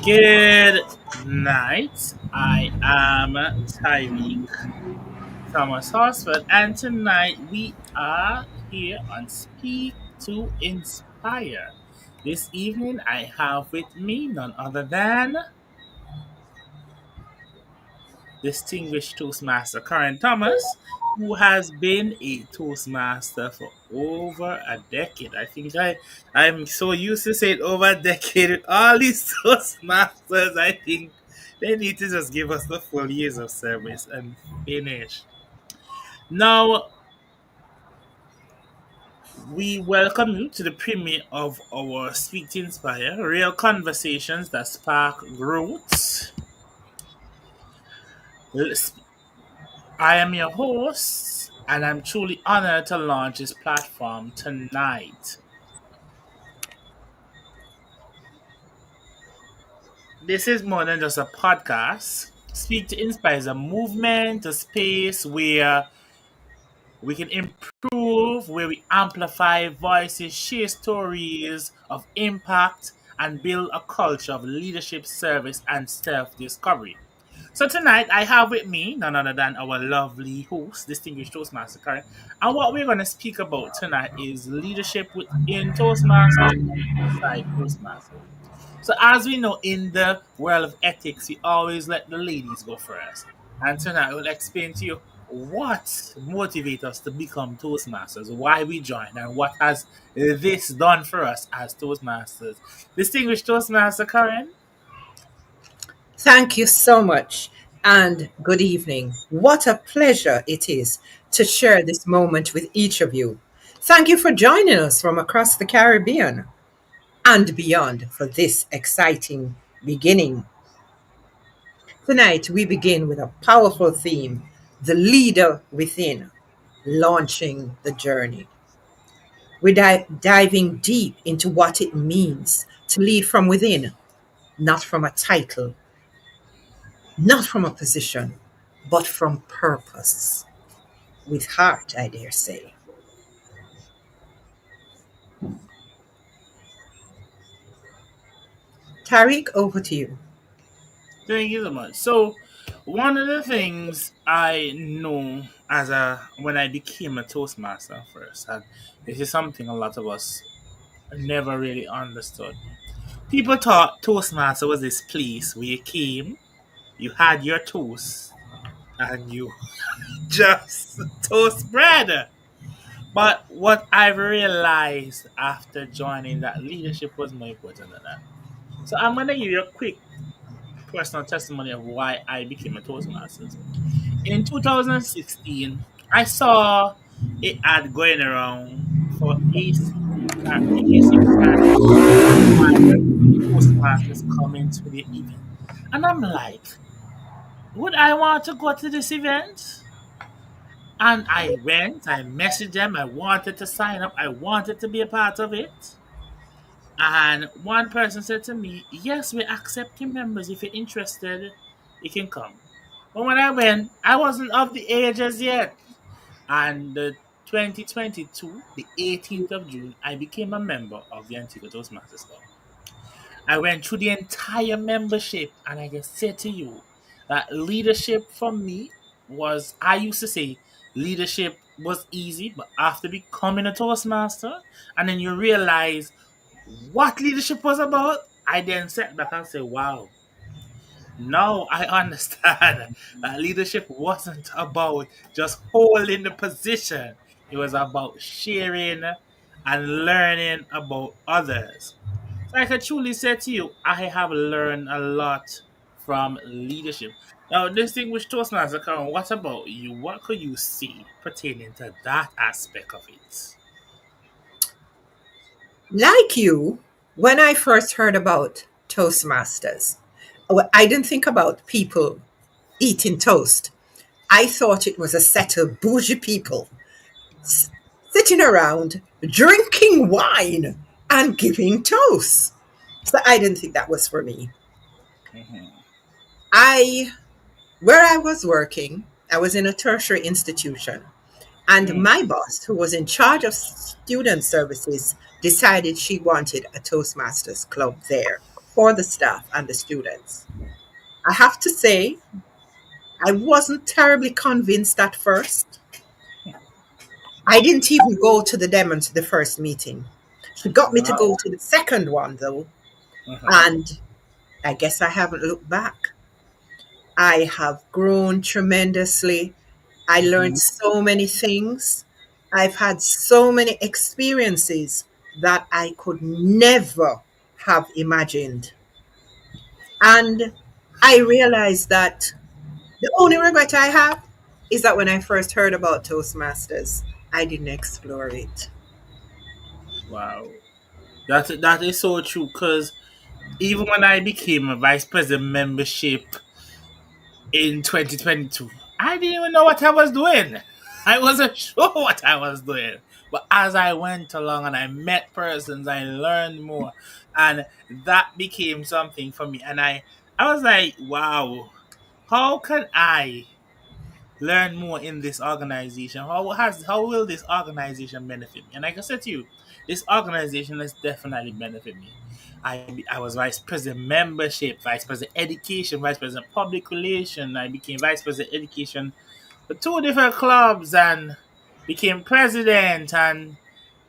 Good night. I am Tyreke Thomas-Horsford, and tonight we are here on Speak to Inspire. This evening I have with me none other than distinguished Toastmaster Corren Thomas, who has been a Toastmaster for over a decade. I'm so used to saying over a decade with all these Toastmasters. I think they need to just give us the full years of service and finish. Now, we welcome you to the premiere of our Speak to Inspire, real conversations that spark growth. I am your host, and I'm truly honored to launch this platform tonight. This is more than just a podcast. Speak to Inspire is a movement, a space where we can improve, where we amplify voices, share stories of impact, and build a culture of leadership, service, and self discovery. So tonight I have with me none other than our lovely host, distinguished Toastmaster Karen. And what we're going to speak about tonight is leadership within Toastmasters and outside Toastmasters. So as we know, in the world of ethics, we always let the ladies go first. And tonight we'll explain to you what motivates us to become Toastmasters, why we joined, and what has this done for us as Toastmasters. Distinguished Toastmaster Karen. Thank you so much and good evening. What a pleasure it is to share this moment with each of you. Thank you for joining us from across the Caribbean and beyond for this exciting beginning. Tonight, we begin with a powerful theme: the leader within, launching the journey. We're diving deep into what it means to lead from within, not from a title, not from a position, but from purpose. With heart, I dare say. Tariq, over to you. Thank you so much. So, one of the things I know as a when I became a Toastmaster first, and this is something a lot of us never really understood. People thought Toastmaster was this place where you came, you had your toast, and you just toast bread. But what I've realized after joining that leadership was more important than that. So I'm gonna give you a quick personal testimony of why I became a Toastmaster. In 2016, I saw it ad going around for AC required Toastmasters coming to the event. And I'm like, would I want to go to this event? And I went, I messaged them, I wanted to sign up, I wanted to be a part of it. And one person said to me, yes, we're accepting members. If you're interested, you can come. But when I went, I wasn't of the age as yet. And the 2022, the 18th of June, I became a member of the Antigua Toastmasters Club. I went through the entire membership, and I can say to you that leadership for me was, I used to say leadership was easy, but after becoming a Toastmaster, and then you realize what leadership was about, I then sat back and said, wow, now I understand that leadership wasn't about just holding the position. It was about sharing and learning about others. So I can truly say to you, I have learned a lot from leadership. Now, distinguished Toastmaster Karen, what about you? What could you see pertaining to that aspect of it? Like you, when I first heard about Toastmasters, I didn't think about people eating toast. I thought it was a set of bougie people s- sitting around drinking wine and giving toast. So I didn't think that was for me. Mm-hmm. I, where I was working, I was in a tertiary institution. And Mm. my boss, who was in charge of student services, decided she wanted a Toastmasters club there. for the staff and the students. I have to say, I wasn't terribly convinced at first. I didn't even go to the demo to the first meeting. She got me to go Wow. to the second one, though, Uh-huh. and I guess I haven't looked back. I have grown tremendously. I learned Mhm. so many things. I've had so many experiences that I could never have imagined. And I realized that the only regret I have is that when I first heard about Toastmasters, I didn't explore it. Wow. That is so true because even when I became a vice president membership in 2022, I didn't even know what I was doing. I wasn't sure what I was doing. But as I went along and I met persons, I learned more. And that became something for me. And I was like, wow, how can I learn more in this organization? How will this organization benefit me? And like I said to you, this organization has definitely benefited me. I was vice president membership, vice president education, vice president public relation. I became vice president education for two different clubs and became president, and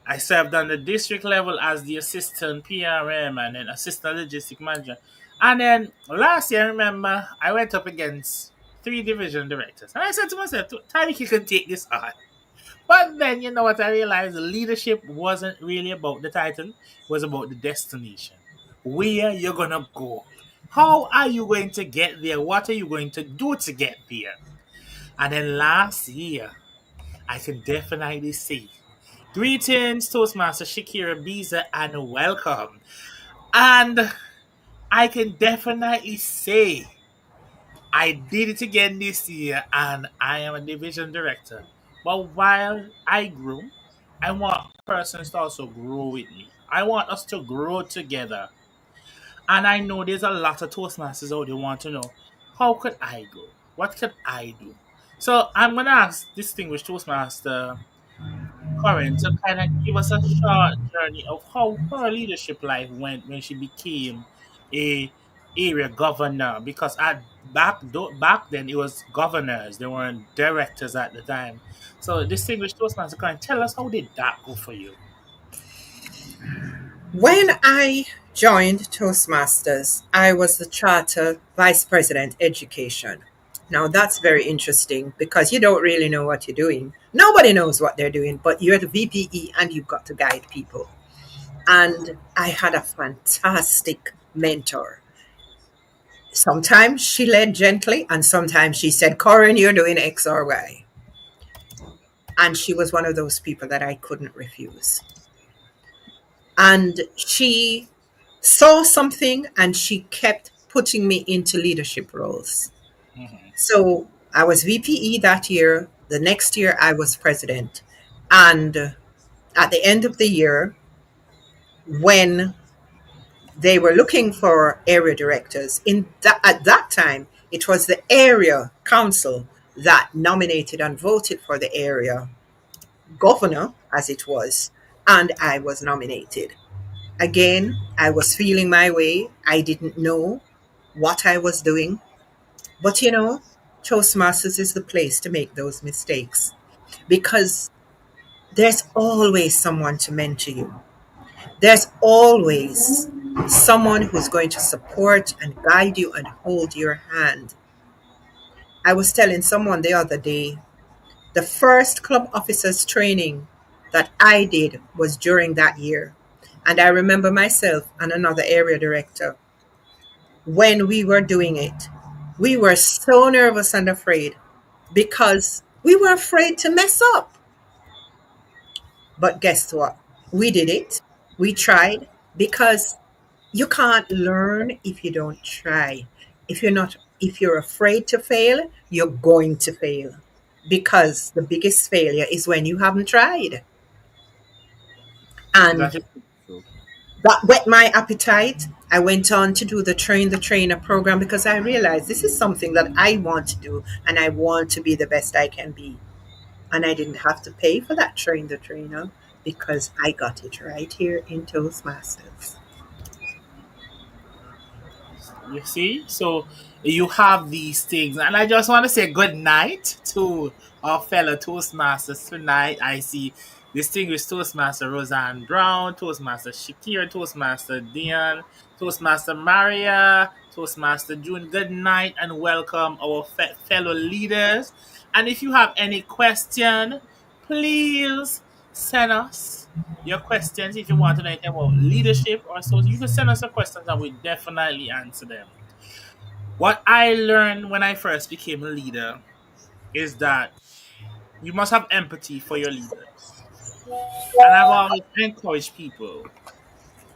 I served on the district level as the assistant PRM and then assistant logistic manager. And then last year, I remember, I went up against three division directors. And I said to myself, Tyreke can take this on. But then, you know what, I realized leadership wasn't really about the title, it was about the destination. Where you're going to go. How are you going to get there? What are you going to do to get there? And then last year, I can definitely say, greetings, Toastmaster Shakira Biza, and welcome. And I can definitely say I did it again this year, and I am a division director. But while I grew, I want persons to also grow with me. I want us to grow together. And I know there's a lot of Toastmasters out there want to know, how could I grow? What could I do? So I'm gonna ask distinguished Toastmaster Corren to kind of give us a short journey of how her leadership life went when she became a area governor. Because back then it was governors, they weren't directors at the time. So distinguished Toastmaster Corren, tell us, how did that go for you? When I joined Toastmasters, I was the Charter Vice President Education. Now, that's very interesting because you don't really know what you're doing. Nobody knows what they're doing, but you're the VPE and you've got to guide people. And I had a fantastic mentor. Sometimes she led gently, and sometimes she said, Corin, you're doing X or Y. And she was one of those people that I couldn't refuse. And she saw something and she kept putting me into leadership roles. Hmm. So I was VPE that year. The next year, I was president. And at the end of the year, when they were looking for area directors, at that time, it was the area council that nominated and voted for the area governor, as it was, and I was nominated. Again, I was feeling my way. I didn't know what I was doing. But Toastmasters is the place to make those mistakes because there's always someone to mentor you. There's always someone who's going to support and guide you and hold your hand. I was telling someone the other day, the first club officers training that I did was during that year. And I remember myself and another area director when we were doing it. We were so nervous and afraid because we were afraid to mess up. But guess what? We did it. We tried because you can't learn if you don't try. If you're afraid to fail, you're going to fail because the biggest failure is when you haven't tried. That And is true. that whet my appetite. I went on to do the Train the Trainer program because I realized this is something that I want to do and I want to be the best I can be. And I didn't have to pay for that Train the Trainer because I got it right here in Toastmasters. You see? So you have these things. And I just want to say good night to our fellow Toastmasters tonight. I see distinguished Toastmaster Roseanne Brown, Toastmaster Shakir, Toastmaster Dion, Toastmaster Maria, Toastmaster June. Good night and welcome our fellow leaders. And if you have any question, please send us your questions. If you want to know anything about leadership or so, you can send us your questions and we definitely answer them. What I learned when I first became a leader is that you must have empathy for your leaders. And I've always encouraged people,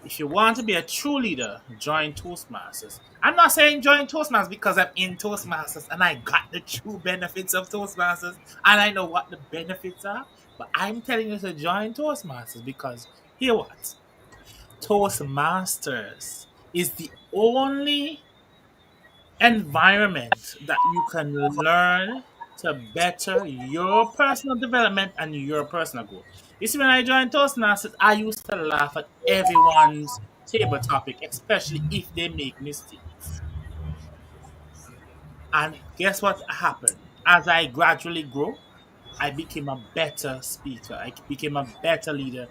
if you want to be a true leader, join Toastmasters. I'm not saying join Toastmasters because I'm in Toastmasters and I got the true benefits of Toastmasters and I know what the benefits are. But I'm telling you to join Toastmasters because hear what? Toastmasters is the only environment that you can learn to better your personal development and your personal growth. You see, when I joined Toastmasters, I used to laugh at everyone's table topic, especially if they make mistakes. And guess what happened? As I gradually grow, I became a better speaker. I became a better leader.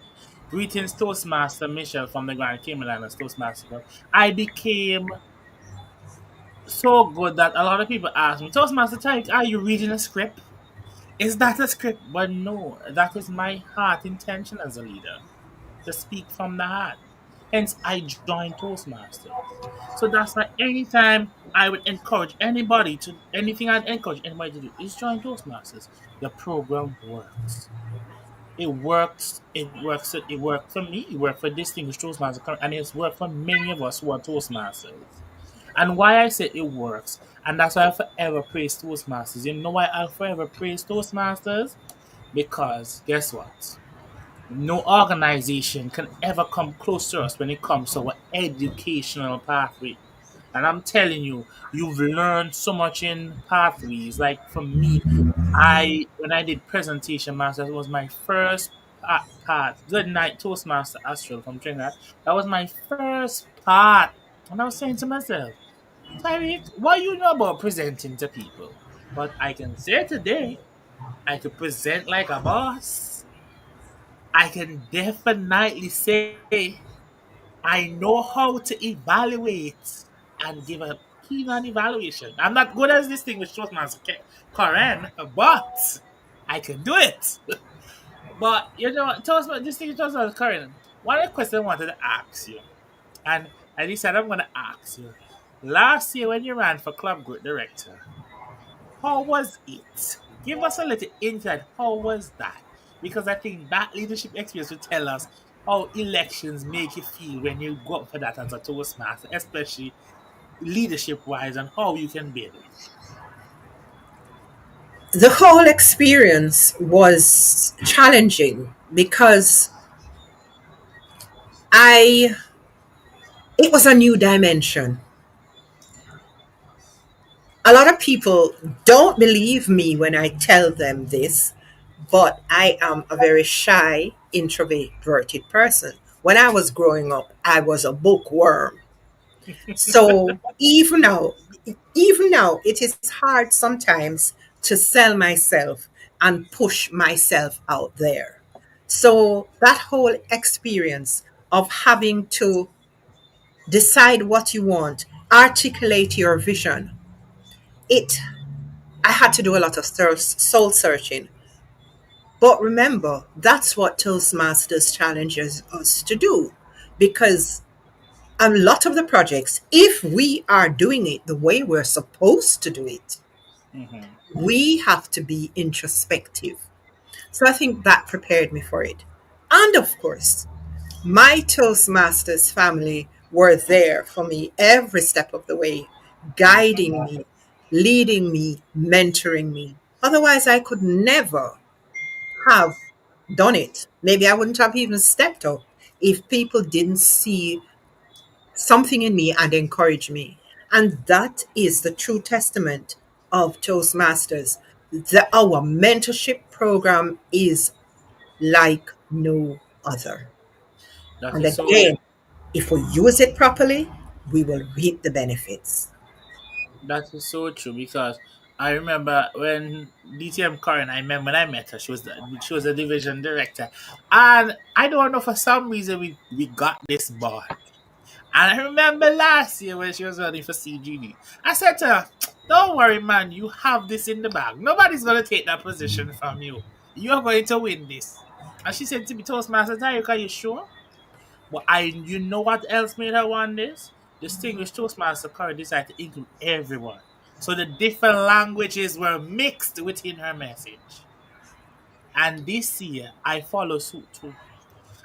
Greetings, Toastmaster Michelle from the Grand Cayman Islands, Toastmaster Club. I became so good that a lot of people ask me, Toastmaster Tyke, are you reading a script? Is that a script? But no, that is my heart intention as a leader, to speak from the heart. Hence, I joined Toastmasters. So that's why anytime I would encourage anybody to, anything I'd encourage anybody to do is join Toastmasters. The program works. It works. It works. It worked for me. It worked for Distinguished Toastmasters, and it's worked for many of us who are Toastmasters. And why I say it works, and that's why I forever praise Toastmasters. You know why I'll forever praise Toastmasters? Because guess what? No organization can ever come close to us when it comes to our educational pathway. And I'm telling you, you've learned so much in pathways. Like for me, I when I did presentation masters, it was my first part. Good night, Toastmaster Astral from Trinidad. That was my first part. And I was saying to myself, Tyreke, what you know about presenting to people? But I can say today, I could present like a boss. I can definitely say I know how to evaluate and give a keen evaluation. I'm not good as this thing with Toastmasters Corren, but I can do it. But you know, Toastmasters, this thing with Toastmasters Corren, one of the questions I wanted to ask you, and I decided I'm going to ask you. Last year when you ran for club group director, how was it? Give us a little insight. How was that? Because I think that leadership experience will tell us how elections make you feel when you go up for that as a Toastmaster, especially leadership wise, and how you can build it. The whole experience was challenging because I it was a new dimension. A lot of people don't believe me when I tell them this, but I am a very shy, introverted person. When I was growing up, I was a bookworm. So even now, it is hard sometimes to sell myself and push myself out there. So that whole experience of having to decide what you want, articulate your vision, it I had to do a lot of soul searching. But remember, that's what Toastmasters challenges us to do because a lot of the projects, if we are doing it the way we're supposed to do it, Mm-hmm. we have to be introspective. So I think that prepared me for it. And of course, my Toastmasters family were there for me every step of the way, guiding Mm-hmm. me, leading me, mentoring me. Otherwise, I could never have done it. Maybe I wouldn't have even stepped up if people didn't see something in me and encourage me. And that is the true testament of Toastmasters. Our mentorship program is like no other. That And is so. again, if we use it properly, we will reap the benefits. That is so true because I remember when DTM Corren, I remember when I met her, she was a division director. And I don't know, for some reason we got this bond. And I remember last year when she was running for CGD, I said to her, "Don't worry, man, you have this in the bag. Nobody's gonna take that position from you. You're going to win this." And she said to me, "Toastmaster Tyreke, are you sure?" But you know what else made her want this? Distinguished Toastmaster Curry decided to include everyone. So the different languages were mixed within her message. And this year, I follow suit too.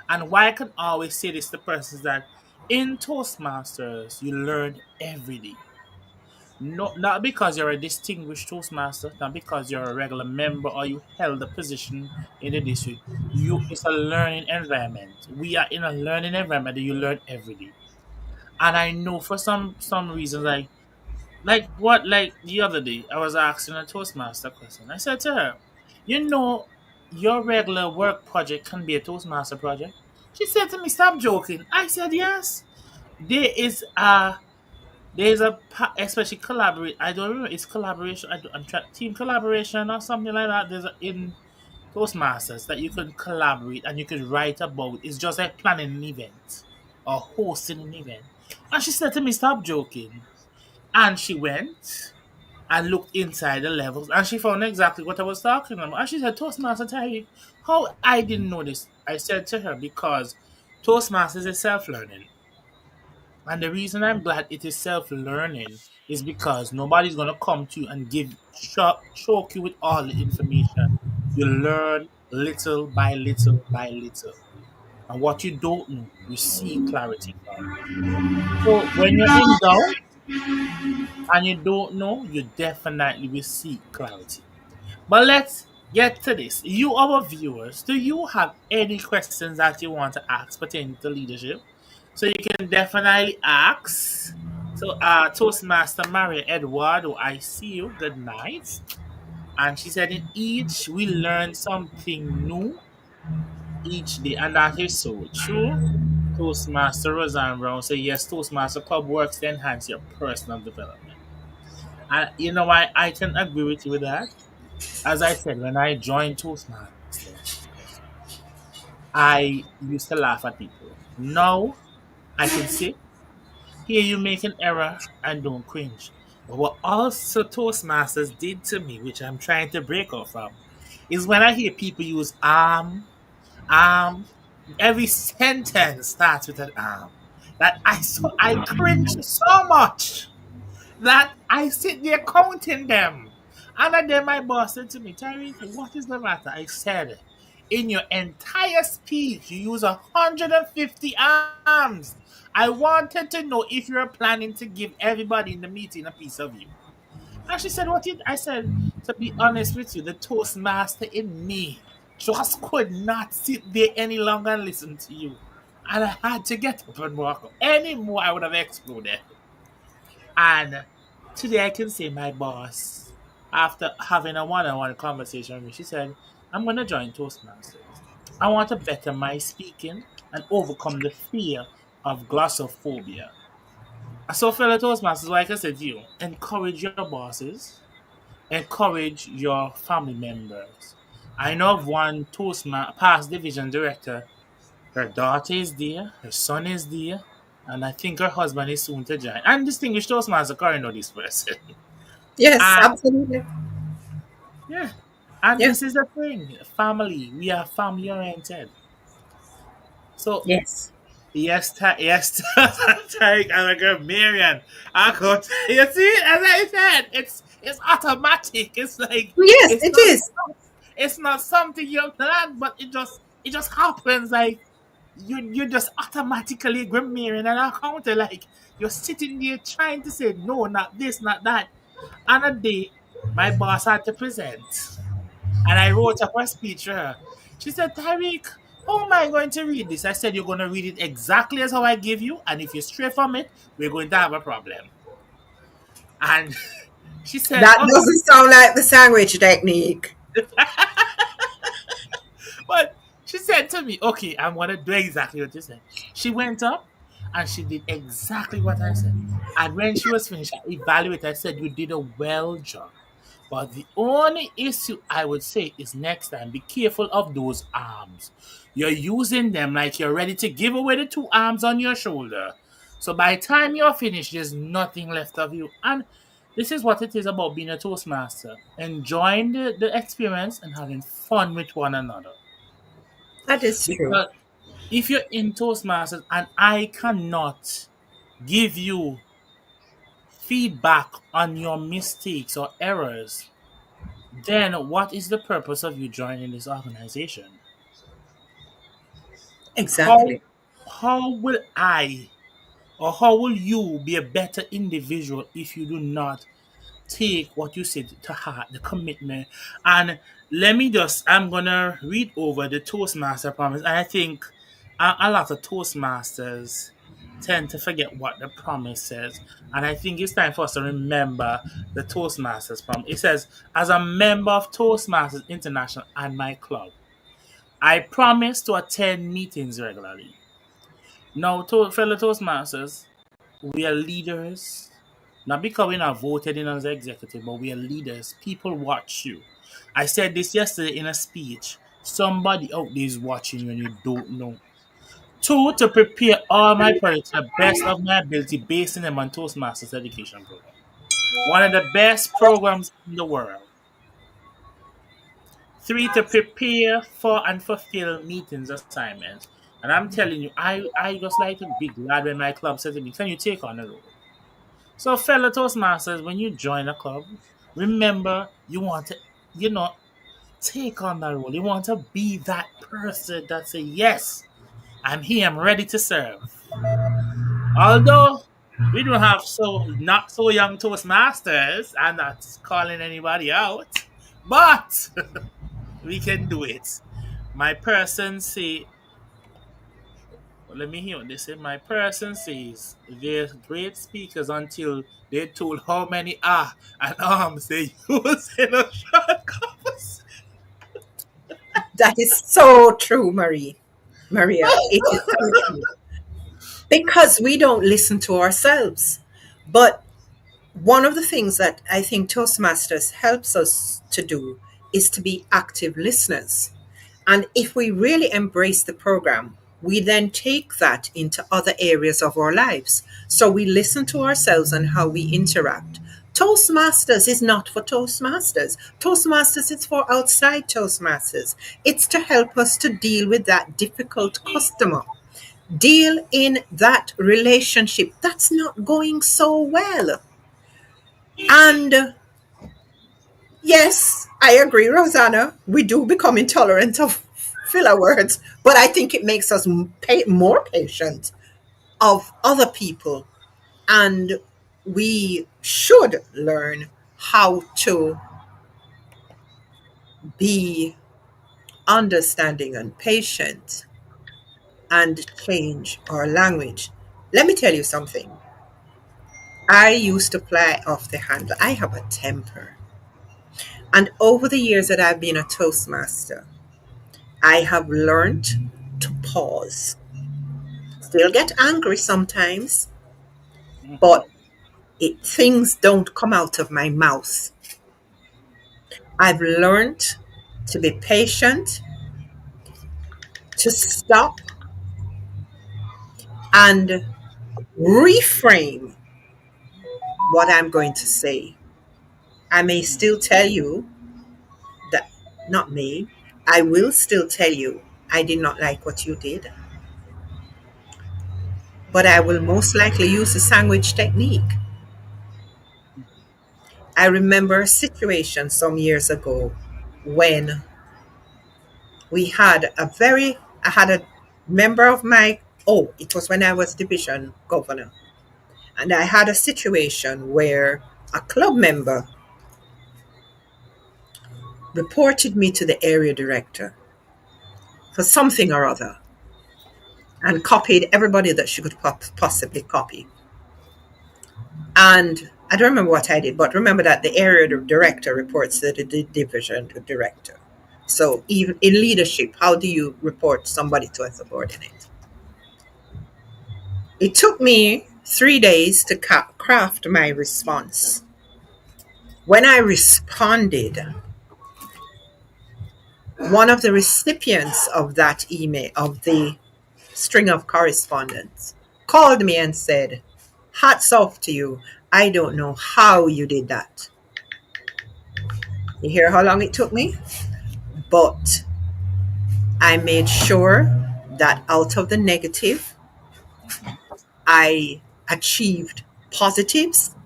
And why I can always say this to persons that in Toastmasters, you learn every day. No, not because you're a distinguished Toastmaster, not because you're a regular member or you held a position in the district. It's a learning environment. We are in a learning environment that you learn every day. And I know for some reasons, like the other day, I was asking a Toastmaster question. I said to her, "You know, your regular work project can be a Toastmaster project." She said to me, "Stop joking." I said, "Yes." There is a especially collaborate. I don't remember, it's collaboration. Team collaboration or something like that. In Toastmasters that you can collaborate and you can write about. It's just like planning an event or hosting an event. And she said to me, "Stop joking." And she went and looked inside the levels and she found exactly what I was talking about. And she said, "Toastmaster Terry, how I didn't know this?" I said to her, "Because Toastmasters is self learning. And the reason I'm glad it is self learning is because nobody's going to come to you and choke you with all the information. You learn little by little by little. And what you don't know, you seek clarity from. So when you're in doubt and you don't know, you definitely will seek clarity. But let's get to this. You, our viewers, do you have any questions that you want to ask pertaining to leadership? So you can definitely ask. So, Toastmaster Maria Eduardo, I see you. Good night. And she said, "In each, we learn something new each day." And that is so true. Toastmaster Roseanne Brown said, "Yes, Toastmaster Club works to enhance your personal development." And you know why I can agree with you with that? As I said, when I joined Toastmasters, I used to laugh at people. Now I can sit, hear you make an error, and don't cringe. But what also Toastmasters did to me, which I'm trying to break off from, is when I hear people use um, every sentence starts with an that I cringe so much that I sit there counting them. And then my boss said to me, "Tyreke, what is the matter?" I said, "In your entire speech, you use 150 arms. I wanted to know if you're planning to give everybody in the meeting a piece of you." And she said, "What did I said, to be honest with you, the Toastmaster in me just could not sit there any longer and listen to you. And I had to get up and walk up. Any more, I would have exploded." And today I can say my boss, after having a one-on-one conversation with me, she said, "I'm going to join Toastmasters. I want to better my speaking and overcome the fear of glossophobia." So, fellow Toastmasters, like I said to you, encourage your bosses, encourage your family members. I know of one past division director. Her daughter is there, her son is there, and I think her husband is soon to join. And distinguished Toastmaster currently know this person. Yes, And absolutely. yeah, and Yeah. this is the thing. Family. We are family oriented. So Yes. yes, yes, Tarek and my girl Marian. I go. You see, as I said, it's automatic. It's like Yes, it's it not is. it's not something you plan, but it just happens. Like you just automatically grammarian and encounter, like you're sitting there trying to say no, not this, not that. On a day, my boss had to present, and I wrote up a speech for her. She said, "Tyreke, how am I going to read this?" I said, "You're going to read it exactly as how I give you, and if you stray from it, we're going to have a problem." And she said, That "Okay." doesn't sound like the sandwich technique. But she said to me, "Okay, I'm going to do exactly what you said." She went up, and she did exactly what I said. And when she was finished, I evaluated. I said, "You did a well job." But the only issue I would say is next time, be careful of those arms. You're using them like you're ready to give away the two arms on your shoulder. So by the time you're finished, there's nothing left of you. And this is what it is about being a Toastmaster, enjoying the experience and having fun with one another. That is true. Because if you're in Toastmasters and I cannot give you feedback on your mistakes or errors, then what is the purpose of you joining this organization? How Exactly. how will I or how will you be a better individual if you do not take what you said to heart, the commitment? And let me just, I'm gonna read over the Toastmaster promise. And I think a lot of Toastmasters tend to forget what the promise says. And I think it's time for us to remember the Toastmasters promise. It says, as a member of Toastmasters International and my club, I promise to attend meetings regularly. Now, fellow Toastmasters, we are leaders. Not because we're not voted in as executive, but we are leaders. People watch you. I said this yesterday in a speech. Somebody out there is watching you and you don't know. Two, to prepare all my projects to the best of my ability based on the Toastmasters education program. One of the best programs in the world. Three, to prepare for and fulfill meetings assignments. And I'm telling you, I just like to be glad when my club says to me, can you take on the role? So, fellow Toastmasters, when you join a club, remember you want to, you know, take on that role. You want to be that person that say, yes, I'm here, I'm ready to serve. Although we don't have so not so young Toastmasters, I'm not calling anybody out, but we can do it. My person say, well, let me hear what they say. My person says they're great speakers until they told how many and arms they use in a short conversation. That is so true, Maria. It is so true. Because we don't listen to ourselves. But one of the things that I think Toastmasters helps us to do is to be active listeners. And if we really embrace the program, we then take that into other areas of our lives. So we listen to ourselves and how we interact. Toastmasters is not for Toastmasters. Toastmasters is for outside Toastmasters. It's to help us to deal with that difficult customer, deal in that relationship that's not going so well. And yes, I agree, Rosanna. We do become intolerant of filler words, but I think it makes us more patient of other people. And we should learn how to be understanding and patient and change our language. Let me tell you something. I used to fly off the handle. I have a temper. And over the years that I've been a Toastmaster, I have learned to pause. Still get angry sometimes, Mhm. but things don't come out of my mouth. I've learned to be patient, to stop and reframe what I'm going to say. I may still tell you that, not me, I will still tell you I did not like what you did, but I will most likely use the sandwich technique. I remember a situation some years ago when I had a member of my, oh, it was when I was division governor. And I had a situation where a club member reported me to the area director for something or other and copied everybody that she could possibly copy. And I don't remember what I did, but remember that the area director reports to the division director. So even in leadership, how do you report somebody to a subordinate? It took me 3 days to craft my response. When I responded, one of the recipients of that email, of the string of correspondence, called me and said, "Hats off to you. I don't know how you did that." You hear how long it took me? But I made sure that out of the negative, Mhm. I achieved positives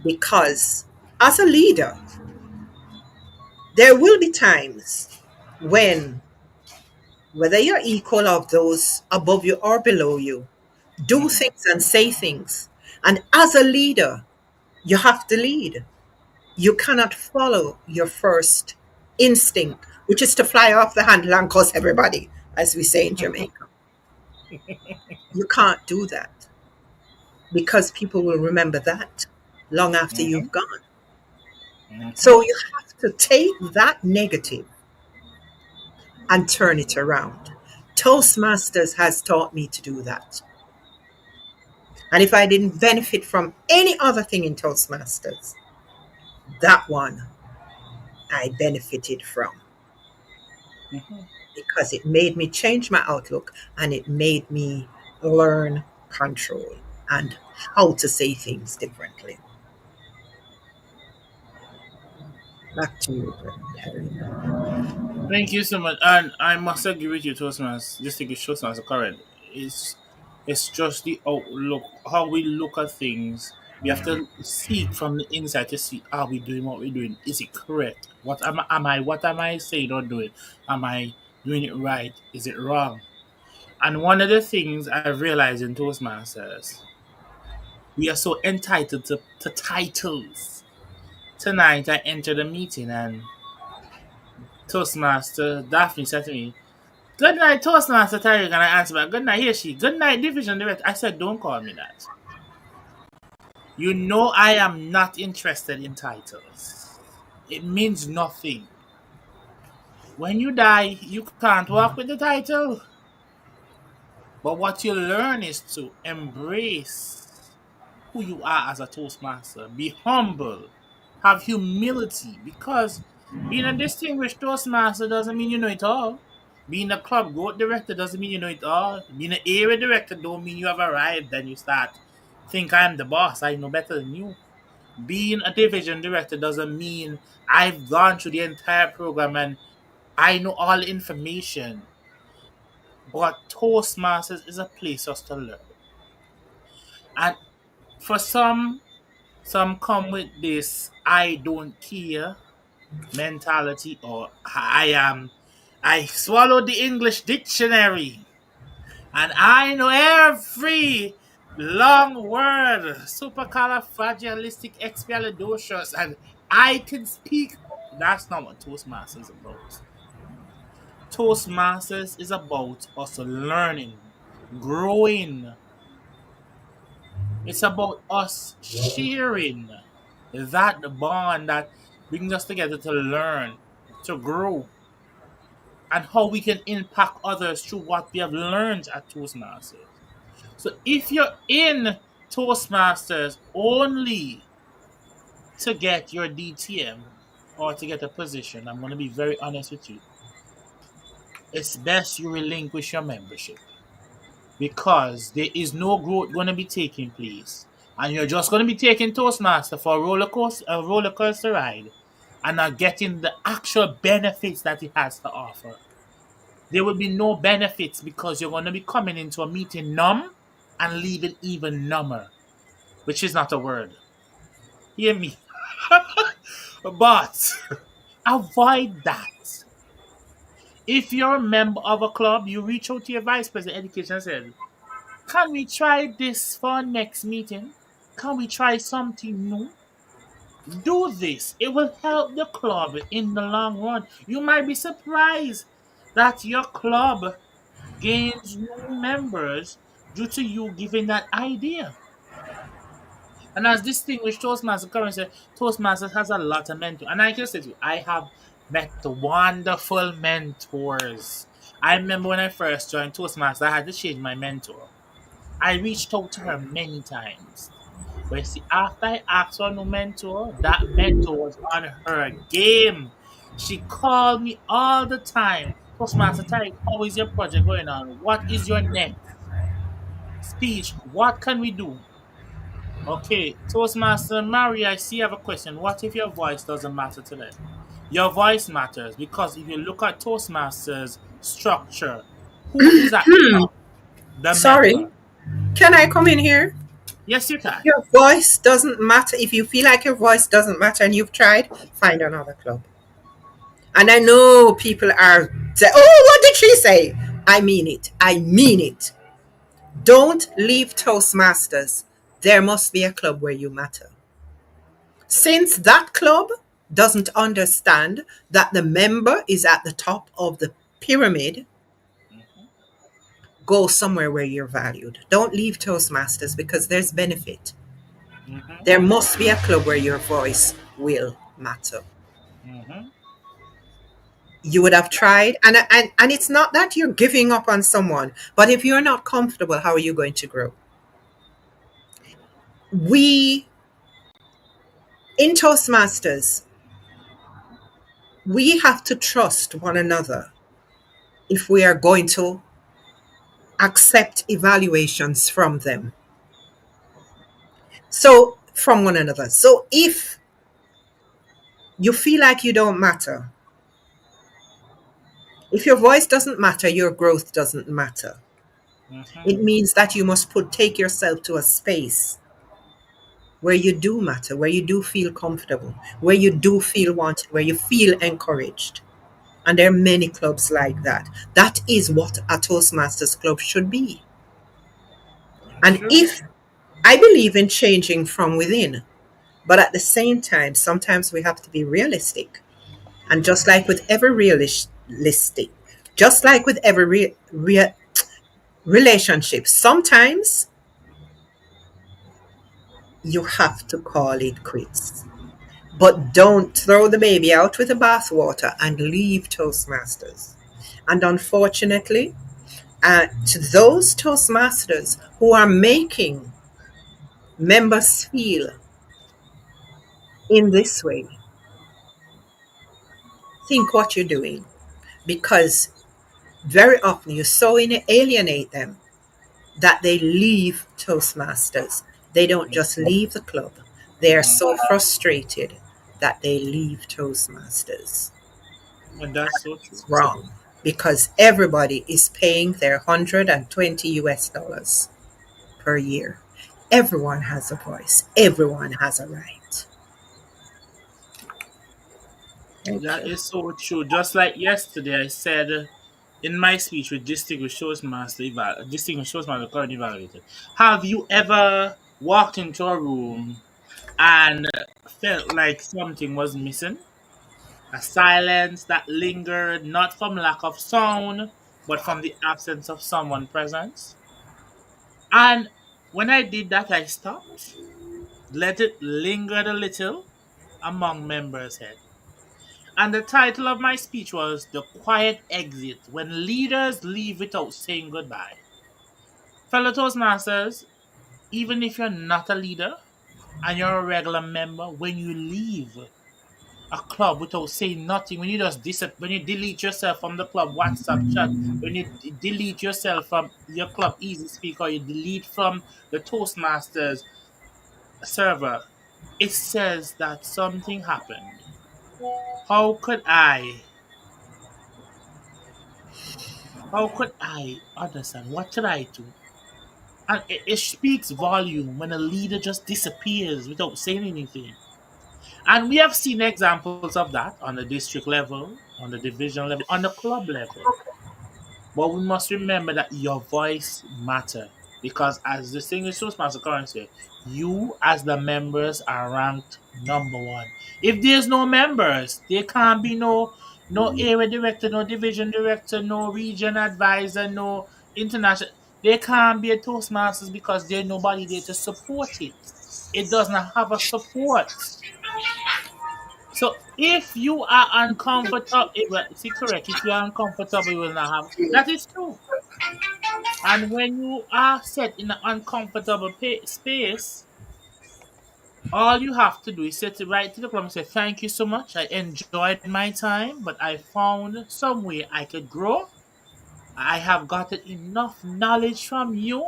because as a leader, there will be times when, whether you're equal of those above you or below you, do Mhm. things and say things. And as a leader, you have to lead. You cannot follow your first instinct, which is to fly off the handle and cuss everybody, as we say in Jamaica. You can't do that because people will remember that long after you've Mhm. gone. Mhm. So you have to take that negative and turn it around. Toastmasters has taught me to do that. And if I didn't benefit from any other thing in Toastmasters, that one I benefited from Mhm. because it made me change my outlook and it made me learn control and how to say things differently. Back to you, Brother Terry. Thank you so much. And I must agree with you, Toastmasters. This thing is Toastmasters correct. It's just the outlook, how we look at things. We have to seek from the inside to see, are we doing what we're doing? Is it correct? What am I saying or doing? Am I doing it right? Is it wrong? And one of the things I realized in Toastmasters, we are so entitled to titles. Tonight I entered a meeting and Toastmaster Daphne said to me, "Good night, Toastmaster Tyreke," and I answered back, "Good night, here she. Good night, Division Director." I said, "Don't call me that. You know I am not interested in titles. It means nothing. When you die, you can't walk with the title. But what you learn is to embrace who you are as a Toastmaster. Be humble. Have humility. Because being a distinguished Toastmaster doesn't mean you know it all. Being a club growth director doesn't mean you know it all. Being an area director don't mean you have arrived. Then you start think I'm the boss. I know better than you. Being a division director doesn't mean I've gone through the entire program and I know all the information. But Toastmasters is a place us to learn. And for some come with this I don't care mentality, or I swallowed the English dictionary and I know every long word, supercalifragilisticexpialidocious, and I can speak. That's not what Toastmasters is about. Toastmasters is about us learning, growing. It's about us sharing that bond that brings us together to learn, to grow, and how we can impact others through what we have learned at Toastmasters. So if you're in Toastmasters only to get your DTM or to get a position, I'm going to be very honest with you. It's best you relinquish your membership because there is no growth going to be taking place. And you're just going to be taking Toastmaster for a roller coaster ride and not getting the actual benefits that it has to offer. There will be no benefits because you're going to be coming into a meeting numb and leaving even number, which is not a word. Hear me. But avoid that. If you're a member of a club, you reach out to your vice president of education and said, "Can we try this for our next meeting? Can we try something new?" Do this. It will help the club in the long run. You might be surprised that your club gains new members due to you giving that idea. And as distinguished Toastmaster currently said, Toastmasters has a lot of mentors. And I can say to you, I have met wonderful mentors. I remember when I first joined Toastmasters, I had to change my mentor. I reached out to her many times. But you see, after I asked for a new mentor, that mentor was on her game. She called me all the time. Toastmaster Tyreke, how is your project going on? What is your next speech? What can we do? Okay, Toastmaster Mary, I see you have a question. What if your voice doesn't matter to them? Your voice matters because if you look at Toastmasters structure, who is at the top? The member. Sorry, can I come in here? Yes, you can. Your voice doesn't matter. If you feel like your voice doesn't matter and you've tried, find another club. And I know people are say, "Oh, what did she say?" I mean it. I mean it. Don't leave Toastmasters. There must be a club where you matter. Since that club doesn't understand that the member is at the top of the pyramid, Hmm. go somewhere where you're valued. Don't leave Toastmasters because there's benefit. Hmm. There must be a club where your voice will matter. Hmm. You would have tried, and it's not that you're giving up on someone, but if you're not comfortable, how are you going to grow? We in Toastmasters, we have to trust one another if we are going to accept evaluations from them. So, from one another. So, if you feel like you don't matter, if your voice doesn't matter, your growth doesn't matter. Hmm. It means that you must take yourself to a space where you do matter, where you do feel comfortable, where you do feel wanted, where you feel encouraged. And there are many clubs like that. That is what a Toastmasters club should be. And True. if I believe in changing from within, but at the same time, sometimes we have to be realistic. And just like with every realistic, just like with every relationship, sometimes you have to call it quits. But don't throw the baby out with the bathwater and leave Toastmasters. And unfortunately, to those Toastmasters who are making members feel in this way, think what you're doing. Because very often you so alienate them that they leave Toastmasters. They don't just leave the club, they are so frustrated that they leave Toastmasters. And that's so true. It's wrong because everybody is paying their 120 US dollars per year. Everyone has a voice, everyone has a right. Thank That you. is so true. Just like yesterday, I said in my speech with Distinguished Toastmaster currently evaluated. Have you ever walked into a room and felt like something was missing? A silence that lingered not from lack of sound, but from the absence of someone present? And when I did that, I stopped, let it linger a little among members' head. And the title of my speech was The Quiet Exit When Leaders Leave Without Saying Goodbye. Fellow Toastmasters, even if you're not a leader and you're a regular member, when you leave a club without saying nothing, when you just when you delete yourself from the club WhatsApp chat, when you delete yourself from your club Easy Speak, or you delete from the Toastmasters server, it says that something happened. How could I How could I understand? What should I do? And it speaks volume when a leader just disappears without saying anything. And we have seen examples of that on the district level, on the division level, on the club level. But we must remember that your voice matter because, as the single Toastmaster currently said, you as the members are ranked number one. If there's no members, there can't be no area director, no division director, no region advisor, no international. There can't be a Toastmasters because there's nobody there to support it. It does not have a support. So if you are uncomfortable, well, see correct. If you are uncomfortable, you will not have. That is true. And when you are set in an uncomfortable space, all you have to do is sit right to the club and say, "Thank you so much. I enjoyed my time, but I found some way I could grow. I have gotten enough knowledge from you,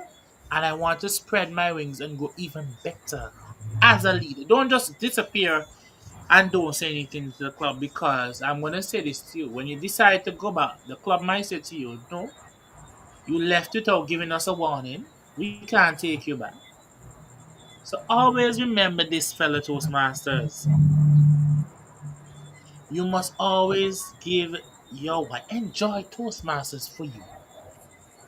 and I want to spread my wings and go even better as a leader." Don't just disappear and don't say anything to the club, because I'm going to say this to you. When you decide to go back, the club might say to you, "No, you left without giving us a warning. We can't take you back." So always remember this, fellow Toastmasters. You must always give your what? Enjoy Toastmasters for you.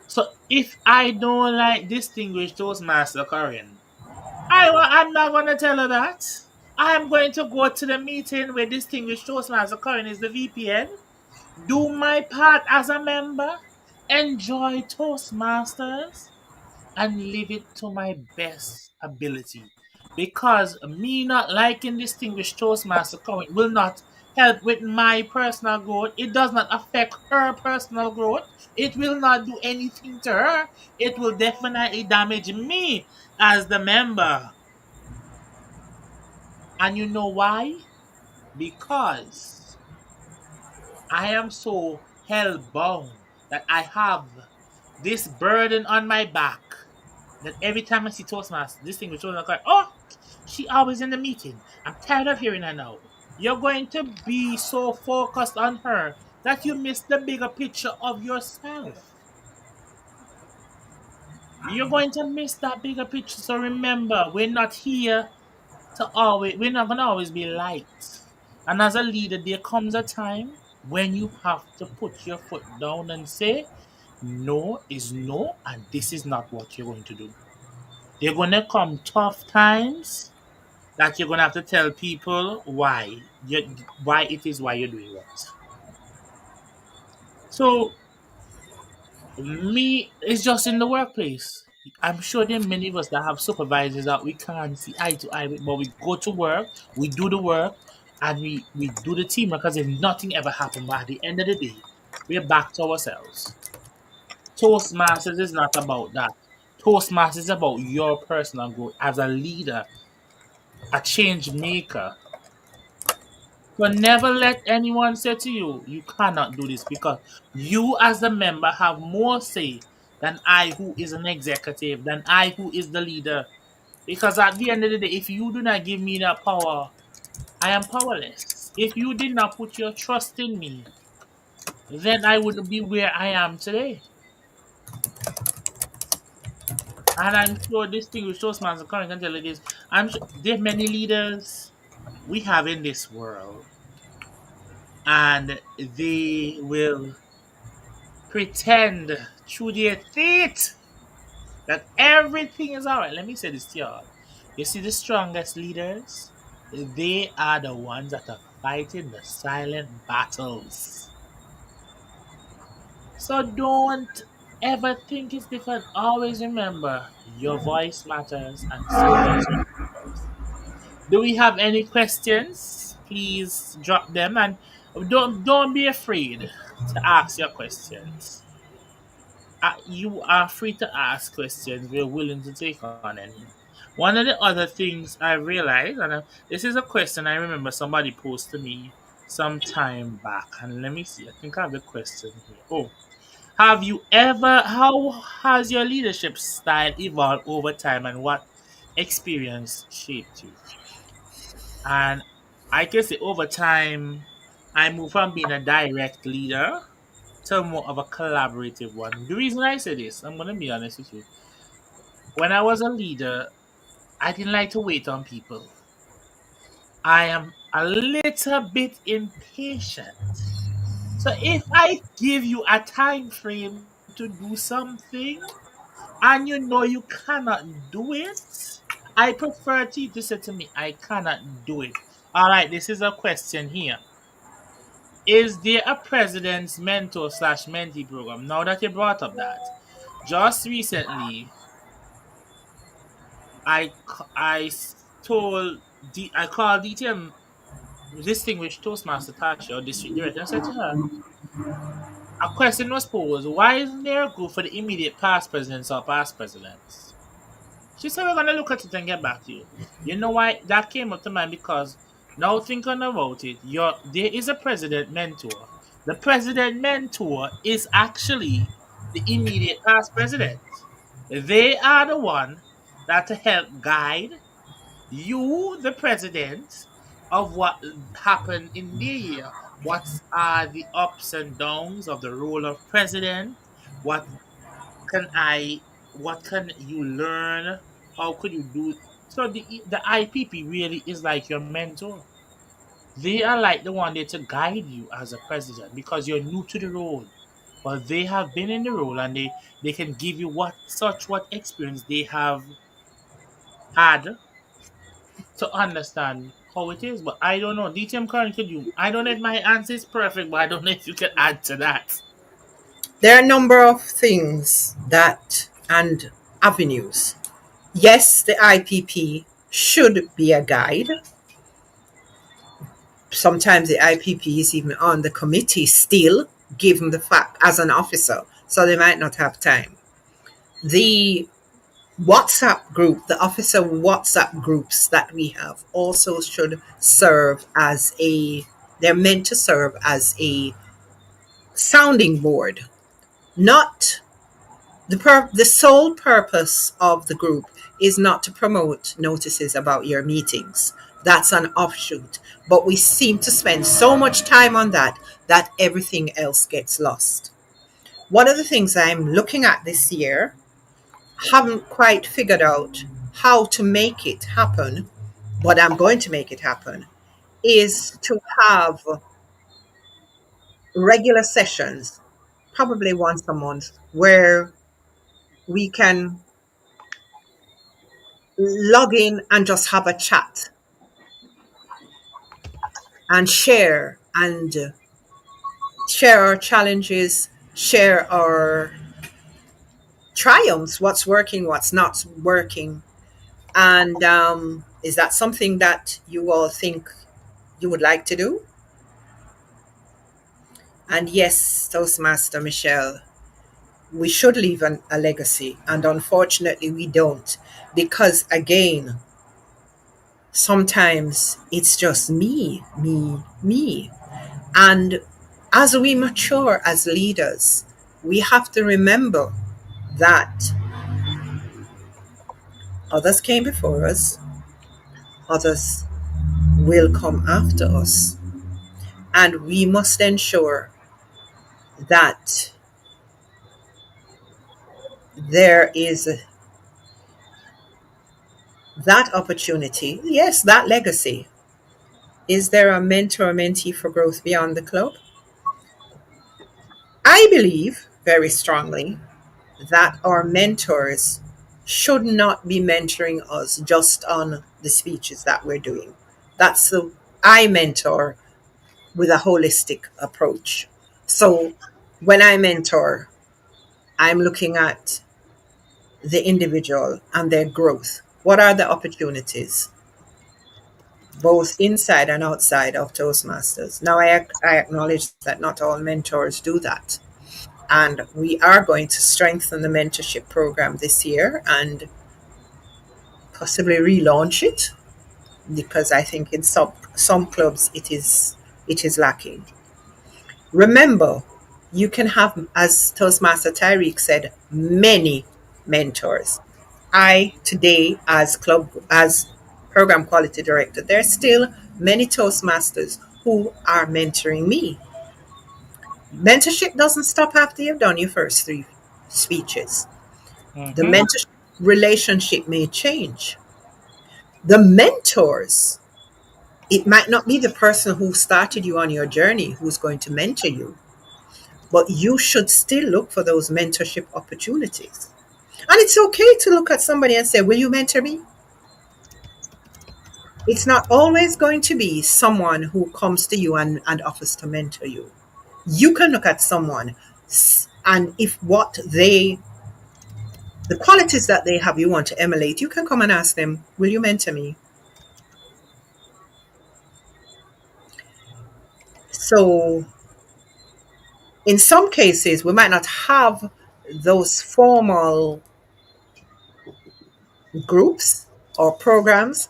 So if I don't like distinguished Toastmaster Corren, I'm not going to tell her that. I'm going to go to the meeting where distinguished Toastmaster Corren is the VPN, do my part as a member, enjoy Toastmasters, and live it to my best ability. Because me not liking distinguished Toastmaster Cohen will not help with my personal growth. It does not affect her personal growth. It will not do anything to her. It will definitely damage me as the member. And you know why? Because I am so hell bound that I have this burden on my back that every time I see Toastmasters, this thing with Toastmasters, like, "Oh, she always in the meeting. I'm tired of hearing her now." You're going to be so focused on her that you miss the bigger picture of yourself. You're going to miss that bigger picture. So remember, we're not here to always, we're not going to always be liked. And as a leader, there comes a time when you have to put your foot down and say, "No is no, and this is not what you're going to do." There are going to come tough times that you're going to have to tell people why it is why you're doing what. So me, it's just in the workplace. I'm sure there are many of us that have supervisors that we can't see eye to eye with, but we go to work, we do the work, and we do the teamwork as if nothing ever happened. But at the end of the day, we're back to ourselves. Toastmasters is not about that. Toastmasters is about your personal growth as a leader, a change maker. So never let anyone say to you, "You cannot do this," because you as the member have more say than I who is an executive, than I who is the leader. Because at the end of the day, if you do not give me that power, I am powerless. If you did not put your trust in me, then I wouldn't be where I am today. And I'm sure distinguished Toastmaster Current can tell you this. I'm sure there are many leaders we have in this world, and they will pretend through their teeth that everything is all right. Let me say this to y'all. You see, the strongest leaders, they are the ones that are fighting the silent battles. So don't ever think it's different. Always remember your voice matters and so does your leaders. Do we have any questions? Please drop them, and don't be afraid to ask your questions. You are free to ask questions. We're willing to take on any. One of the other things I realized, and this is a question I remember somebody posed to me some time back, and let me see. I think I have the question here. Oh, how has your leadership style evolved over time, and what experience shaped you? And I can say over time, I moved from being a direct leader to more of a collaborative one. The reason I say this, I'm going to be honest with you. When I was a leader, I didn't like to wait on people. I am a little bit impatient. So if I give you a time frame to do something and you know you cannot do it, I prefer you to say to me, "I cannot do it." All right, this is a question here. Is there a president's mentor slash mentee program? Now that you brought up that, just recently, I called DTM distinguished Toastmaster Tasha or district director and said to her, a question was posed: why isn't there a group for the immediate past presidents or past presidents? She said, we're going to look at it and get back to you. You know why that came up to mind? Because now thinking about it, there is a president mentor. The president mentor is actually the immediate past president. They are the one that help guide you, the president, of what happened in the year. What are the ups and downs of the role of president? What can I what can you learn? How could you do? So the IPP really is like your mentor. They are like the one there to guide you as a president because you're new to the role. But they have been in the role and they can give you what experience they have had to understand how it is. But I don't know. DTM current could you I don't know if my answer is perfect, but I don't know if you can add to that. There are a number of things that and avenues. Yes, the IPP should be a guide. Sometimes the IPP is even on the committee still, given the fact as an officer, so they might not have time. The WhatsApp group, the officer WhatsApp groups that we have, also should serve as they're meant to serve as a sounding board, not the sole purpose of the group is not to promote notices about your meetings. That's an offshoot. But we seem to spend so much time on that that everything else gets lost. One of the things I'm looking at this year, haven't quite figured out how to make it happen, but I'm going to make it happen, is to have regular sessions, probably once a month, where we can log in and just have a chat and share our challenges, share our triumphs, what's working, what's not working. And is that something that you all think you would like to do? And yes, Toastmaster Michelle, we should leave a legacy. And unfortunately, we don't. Because again, sometimes it's just me, me, me. And as we mature as leaders, we have to remember that others came before us, others will come after us, and we must ensure that there is that opportunity. Yes, that legacy. Is there a mentor or mentee for growth beyond the club? I believe very strongly that our mentors should not be mentoring us just on the speeches that we're doing. That's the I mentor with a holistic approach. So when I mentor, I'm looking at the individual and their growth. What are the opportunities, both inside and outside of Toastmasters? Now, I acknowledge that not all mentors do that. And we are going to strengthen the mentorship program this year and possibly relaunch it because I think in some clubs it is lacking. Remember, you can have, as Toastmaster Tyreke said, many mentors. I today, as program quality director, there's still many Toastmasters who are mentoring me. Mentorship doesn't stop after you've done your first three speeches. The Mm-hmm. mentorship relationship may change. The mentors, it might not be the person who started you on your journey who's going to mentor you, but you should still look for those mentorship opportunities. And it's okay to look at somebody and say, will you mentor me? It's not always going to be someone who comes to you and offers to mentor you. You can look at someone, and if the qualities that they have, you want to emulate, you can come and ask them, will you mentor me? So In some cases, we might not have those formal groups or programs,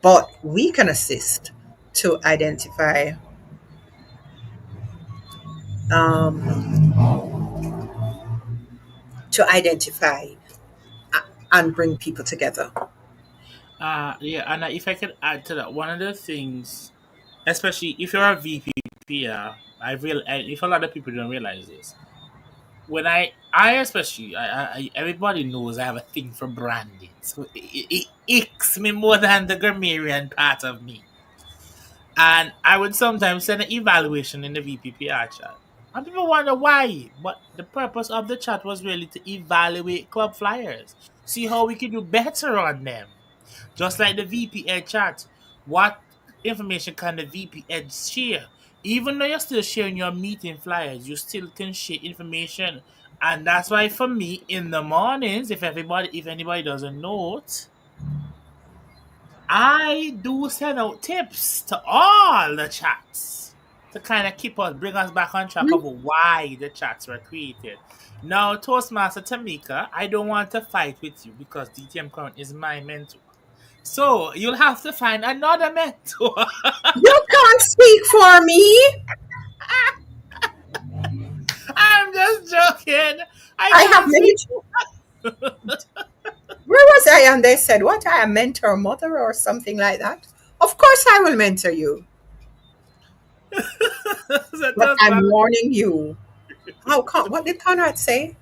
but we can assist to um, identify and bring people together. Yeah, and if I could add to that, one of the things, especially if you're a VPPR, if a lot of people don't realize this, when I especially, everybody knows I have a thing for branding, so it icks me more than the grammarian part of me. And I would sometimes send an evaluation in the VPPR chat. And people wonder why. But the purpose of the chat was really to evaluate club flyers, see how we could do better on them. Just like the VP Ed chat, what information can the VP Ed share? Even though you're still sharing your meeting flyers, you still can share information. And that's why for me, in the mornings, if anybody doesn't know it, I do send out tips to all the chats to kind of bring us back on track of why the chats were created. Now, Toastmaster Tamika, I don't want to fight with you because DTM Current is my mentor. So you'll have to find another mentor. You can't speak for me. I'm just joking. I I have can't many. speak. Where was I? And they said, "What? I am mentor mother or something like that." Of course, I will mentor you, So but I'm Toastmaster, warning you. How? What did Conrad say?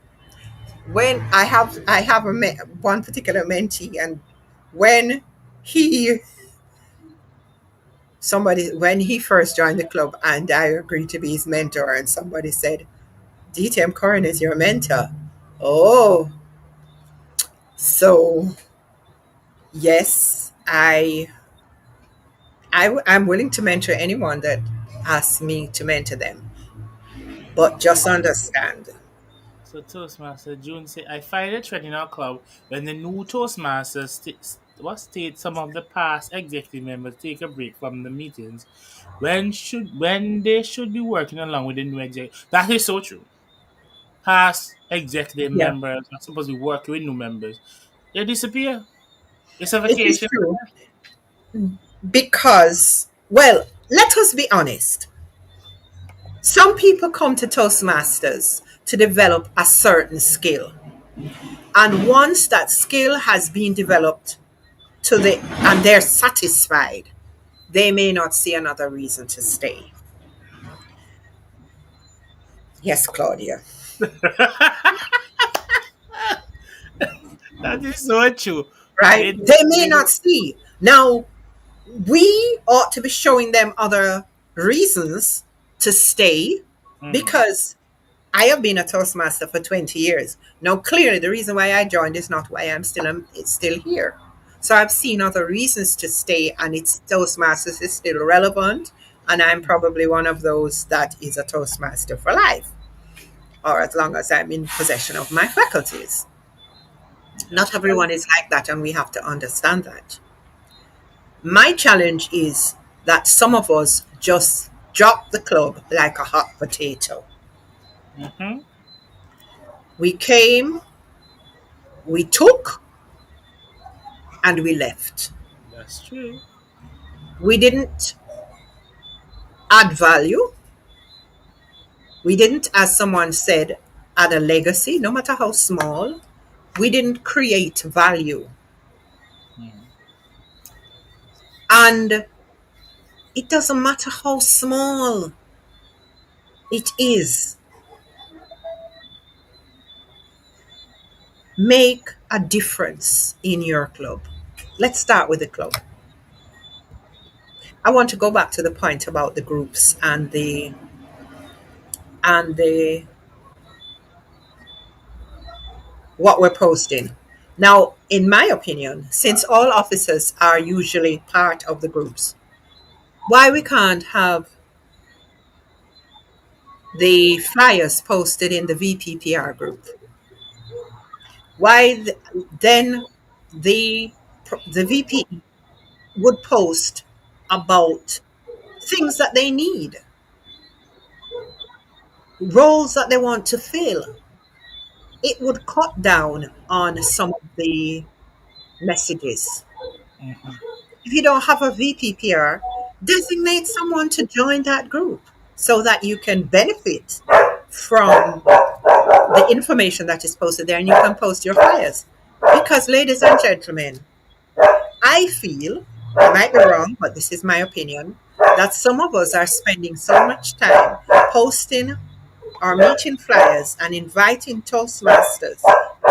When I have one particular mentee, and when he when he first joined the club, and I agreed to be his mentor, and somebody said, "DTM Corren is your mentor." Oh, so yes, I'm willing to mentor anyone that asks me to mentor them, but just understand. So Toastmaster June say, I find it trend in our club when the new Toastmasters state some of the past executive members take a break from the meetings when they should be working along with the new executive. That is so true. Past executive Yeah, members are supposed to be working with new members. They disappear. It's a it is vacation. true because, well, let us be honest. Some people come to Toastmasters to develop a certain skill. And once that skill has been developed and they're satisfied, they may not see another reason to stay. Yes, Claudia. That is so true. Right? They, They may they, not see. Now, we ought to be showing them other reasons to stay Mhm. because I have been a Toastmaster for 20 years. Now, clearly, the reason why I joined is not why it's still here. So I've seen other reasons to stay, and it's Toastmasters is still relevant. And I'm probably one of those that is a Toastmaster for life, or as long as I'm in possession of my faculties. Not That's right. everyone is like that, and we have to understand that. My challenge is that some of us just drop the club like a hot potato. Mm-hmm. We came, we took, and we left. That's true. We didn't add value. We didn't, as someone said, add a legacy, no matter how small. We didn't create value. Mhm. And it doesn't matter how small it is, make a difference in your club. Let's start with the club. I want to go back to the point about the groups and the what we're posting. Now, in my opinion, since all officers are usually part of the groups, why we can't have the flyers posted in the VPPR group? Why then the the VP would post about things that they need, roles that they want to fill, it would cut down on some of the messages. Mhm. If you don't have a VPPR, designate someone to join that group so that you can benefit from the information that is posted there and you can post your flyers. Because, ladies and gentlemen, I feel, I might be wrong, but this is my opinion, that some of us are spending so much time posting our meeting flyers and inviting Toastmasters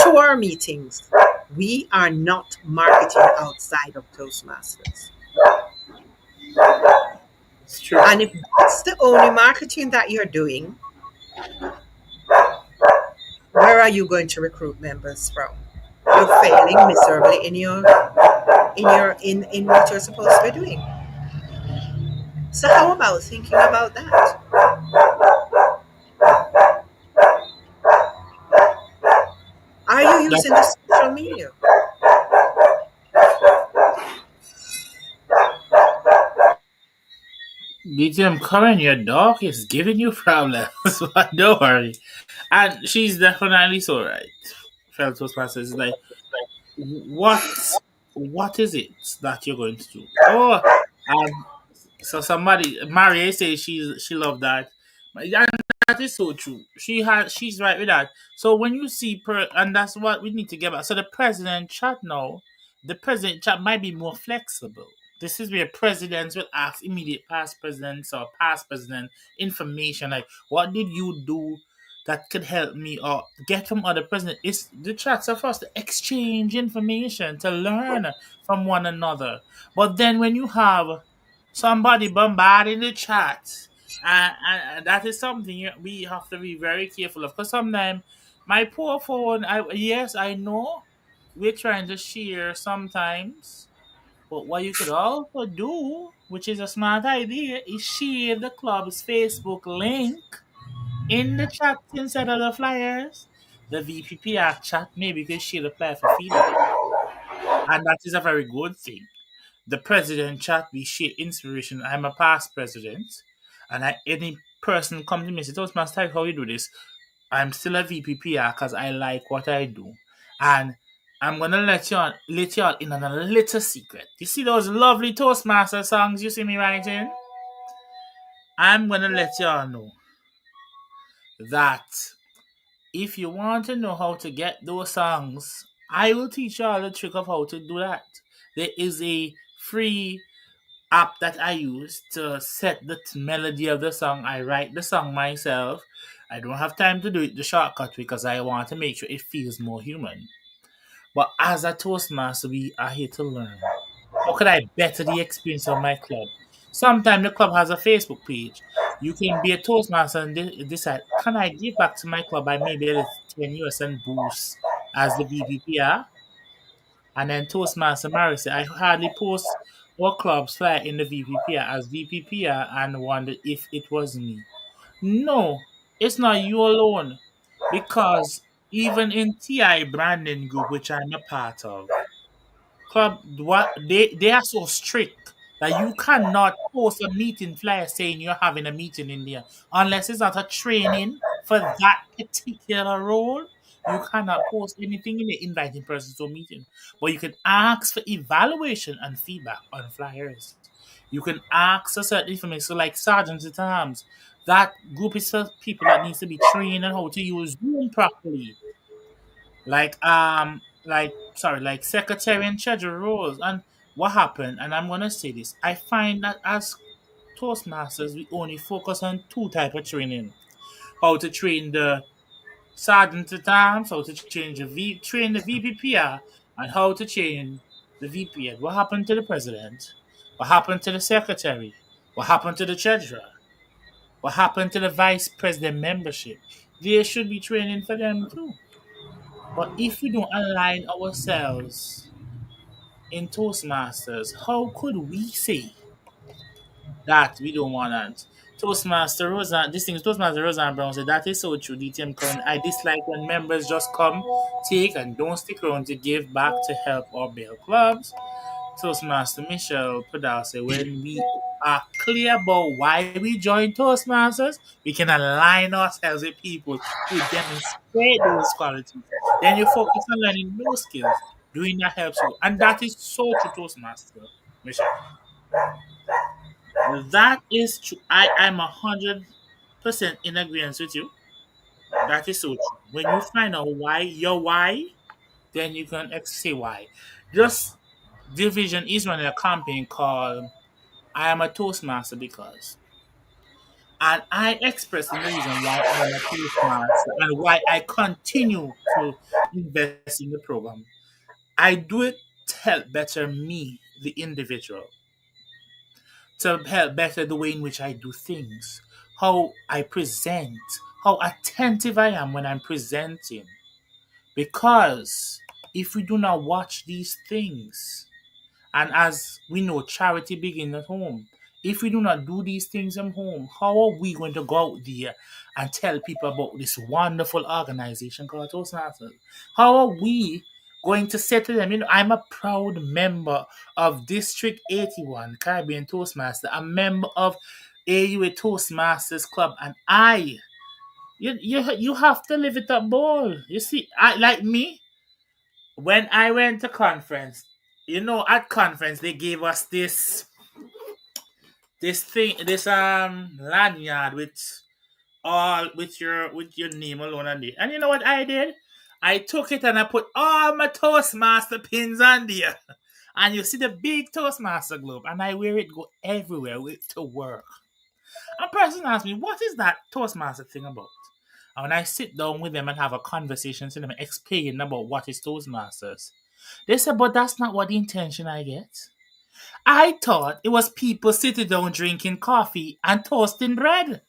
to our meetings. We are not marketing outside of Toastmasters. It's true. And if that's the only marketing that you're doing, where are you going to recruit members from? You're failing miserably in what you're supposed to be doing. So how about thinking about that? Are you That using the social media? BTM Curren, your dog is giving you problems, but don't worry. And she's definitely so right. Fellow Toastmasters is like, what what is it that you're going to do? Oh, um, so somebody Maria says she loved that. And that is so true. She's right with that. So when you see and that's what we need to get back. So the president chat now, the president chat might be more flexible. This is where presidents will ask immediate past presidents or past president information like what did you do that could help me or get from other presidents. It's the chats are for us to exchange information, to learn from one another. But then when you have somebody bombarding the chat, and that is something we have to be very careful of. Because sometimes my poor phone, yes, I know we're trying to share sometimes, but what you could also do, which is a smart idea, is share the club's Facebook link in the chat instead of the flyers. The VPPR chat maybe could share the flyer for feedback, and that is a very good thing. The president chat we share inspiration. I'm a past president, and any person come to me and say, Toastmaster, how you do this? I'm still a VPPR because I like what I do, and I'm gonna let you all in on a little secret. You see those lovely Toastmaster songs you see me writing? I'm gonna let you all know that if you want to know how to get those songs, I will teach you all the trick of how to do that. There is a free app that I use to set the melody of the song. I write the song myself. I don't have time to do it the shortcut because I want to make sure it feels more human. But as a Toastmaster, we are here to learn. How could I better the experience of my club? Sometimes the club has a Facebook page. You can be a Toastmaster and decide, can I give back to my club by maybe a little 10 US and boost as the VPPR? And then Toastmaster Mary said, I hardly post our clubs flyer in the VPPR as VPPR and wondered if it was me. No, it's not you alone. Because even in TI branding group, which I'm a part of, club what they are so strict that you cannot post a meeting flyer saying you're having a meeting in there unless it's not a training for that particular role. You cannot post anything in the inviting persons to a meeting, but you can ask for evaluation and feedback on flyers. You can ask for certain information, so like sergeants at arms. That group is for people that needs to be trained on how to use Zoom properly, like secretary and treasurer roles. And what happened, and I'm gonna say this, I find that as Toastmasters we only focus on two type of training. How to train the sergeant at arms, how to train the VPPR, and how to train the VP. What happened to the president? What happened to the secretary? What happened to the treasurer? What happened to the vice president membership? There should be training for them too. But if we don't align ourselves in Toastmasters, how could we say that we don't want that? Toastmaster Roseanne, this thing is Toastmaster Roseanne Brown said that is so true. DTM Current, I dislike when members just come, take, and don't stick around to give back to help or build clubs. Toastmaster Michelle Padal said, when we are clear about why we join Toastmasters, we can align ourselves with people who demonstrate those qualities. Then you focus on learning those skills. Doing that helps you. And that is so true, Toastmaster Michelle. That is true. I'm 100% in agreement with you. That is so true. When you find out why, your why, then you can say why. Just Division is running a campaign called I am a Toastmaster because. And I express in the reason why I am a Toastmaster and why I continue to invest in the program. I do it to help better me, the individual, to help better the way in which I do things, how I present, how attentive I am when I'm presenting. Because if we do not watch these things, and as we know, charity begins at home. If we do not do these things at home, how are we going to go out there and tell people about this wonderful organization called Toastmasters? How are we going to say to them, I'm a proud member of District 81 Caribbean Toastmaster, a member of AUA Toastmasters Club, and you have to live it up, bowl. You see, I like me when I went to conference. At conference they gave us this lanyard with your name alone on it. And you know what I did? I took it and I put all my Toastmaster pins on there. And you see the big Toastmaster globe, and I wear it go everywhere with to work. A person asked me, what is that Toastmaster thing about? And when I sit down with them and have a conversation with them and explain about what is Toastmasters, they said, but that's not what the intention I get. I thought it was people sitting down drinking coffee and toasting bread.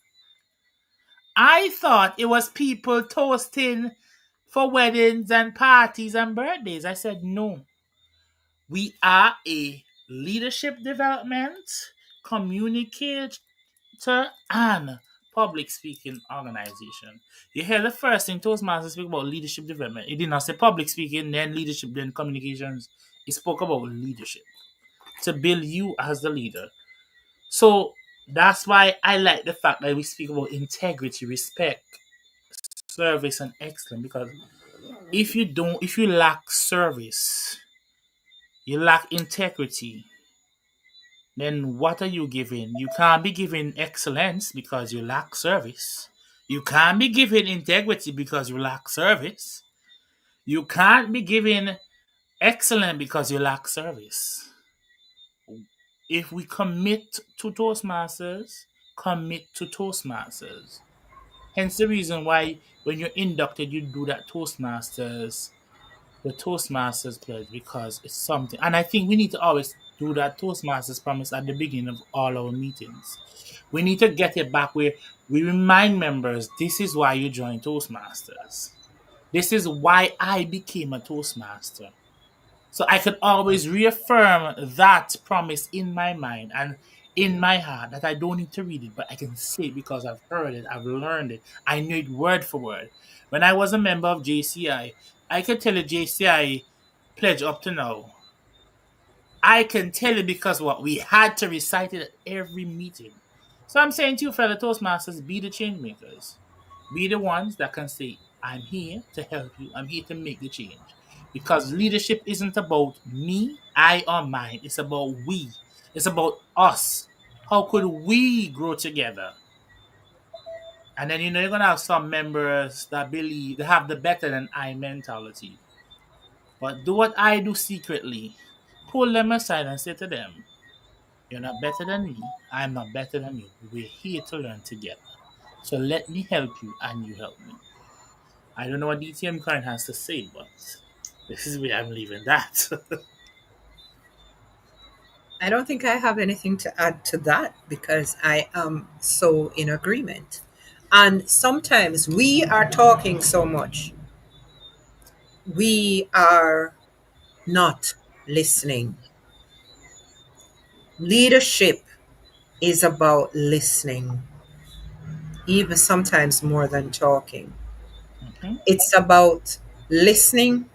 I thought it was people toasting for weddings and parties and birthdays. I said, no. We are a leadership development, communicator, and public speaking organization. You hear the first thing Toastmasters speak about leadership development. It did not say public speaking, then leadership, then communications. It spoke about leadership to build you as the leader. So that's why I like the fact that we speak about integrity, respect, service, and excellence. Because if you lack service, you lack integrity, then what are you giving? You can't be giving excellence because you lack service. You can't be giving integrity because you lack service. You can't be giving excellent because you lack service. If we commit to Toastmasters. Hence the reason why when you're inducted, you do that the Toastmasters pledge, because it's something. And I think we need to always do that Toastmasters promise at the beginning of all our meetings. We need to get it back where we remind members this is why you join Toastmasters. This is why I became a Toastmaster. So I could always reaffirm that promise in my mind and in my heart that I don't need to read it, but I can say it because I've heard it, I've learned it, I knew it word for word. When I was a member of JCI could tell you JCI pledge up to now. I can tell you because what we had to recite it at every meeting. So I'm saying to you, fellow Toastmasters, be the change makers. Be the ones that can say, I'm here to help you. I'm here to make the change. Because leadership isn't about me, I, or mine. It's about we. It's about us. How could we grow together? And then you're gonna have some members that believe they have the better than I mentality. But do what I do secretly. Pull them aside and say to them, you're not better than me. I'm not better than you. We're here to learn together. So let me help you and you help me. I don't know what DTM Current has to say, but this is where I'm leaving that. I don't think I have anything to add to that because I am so in agreement. And sometimes we are talking so much, we are not listening. Leadership is about listening, even sometimes more than talking. Mhm. It's about listening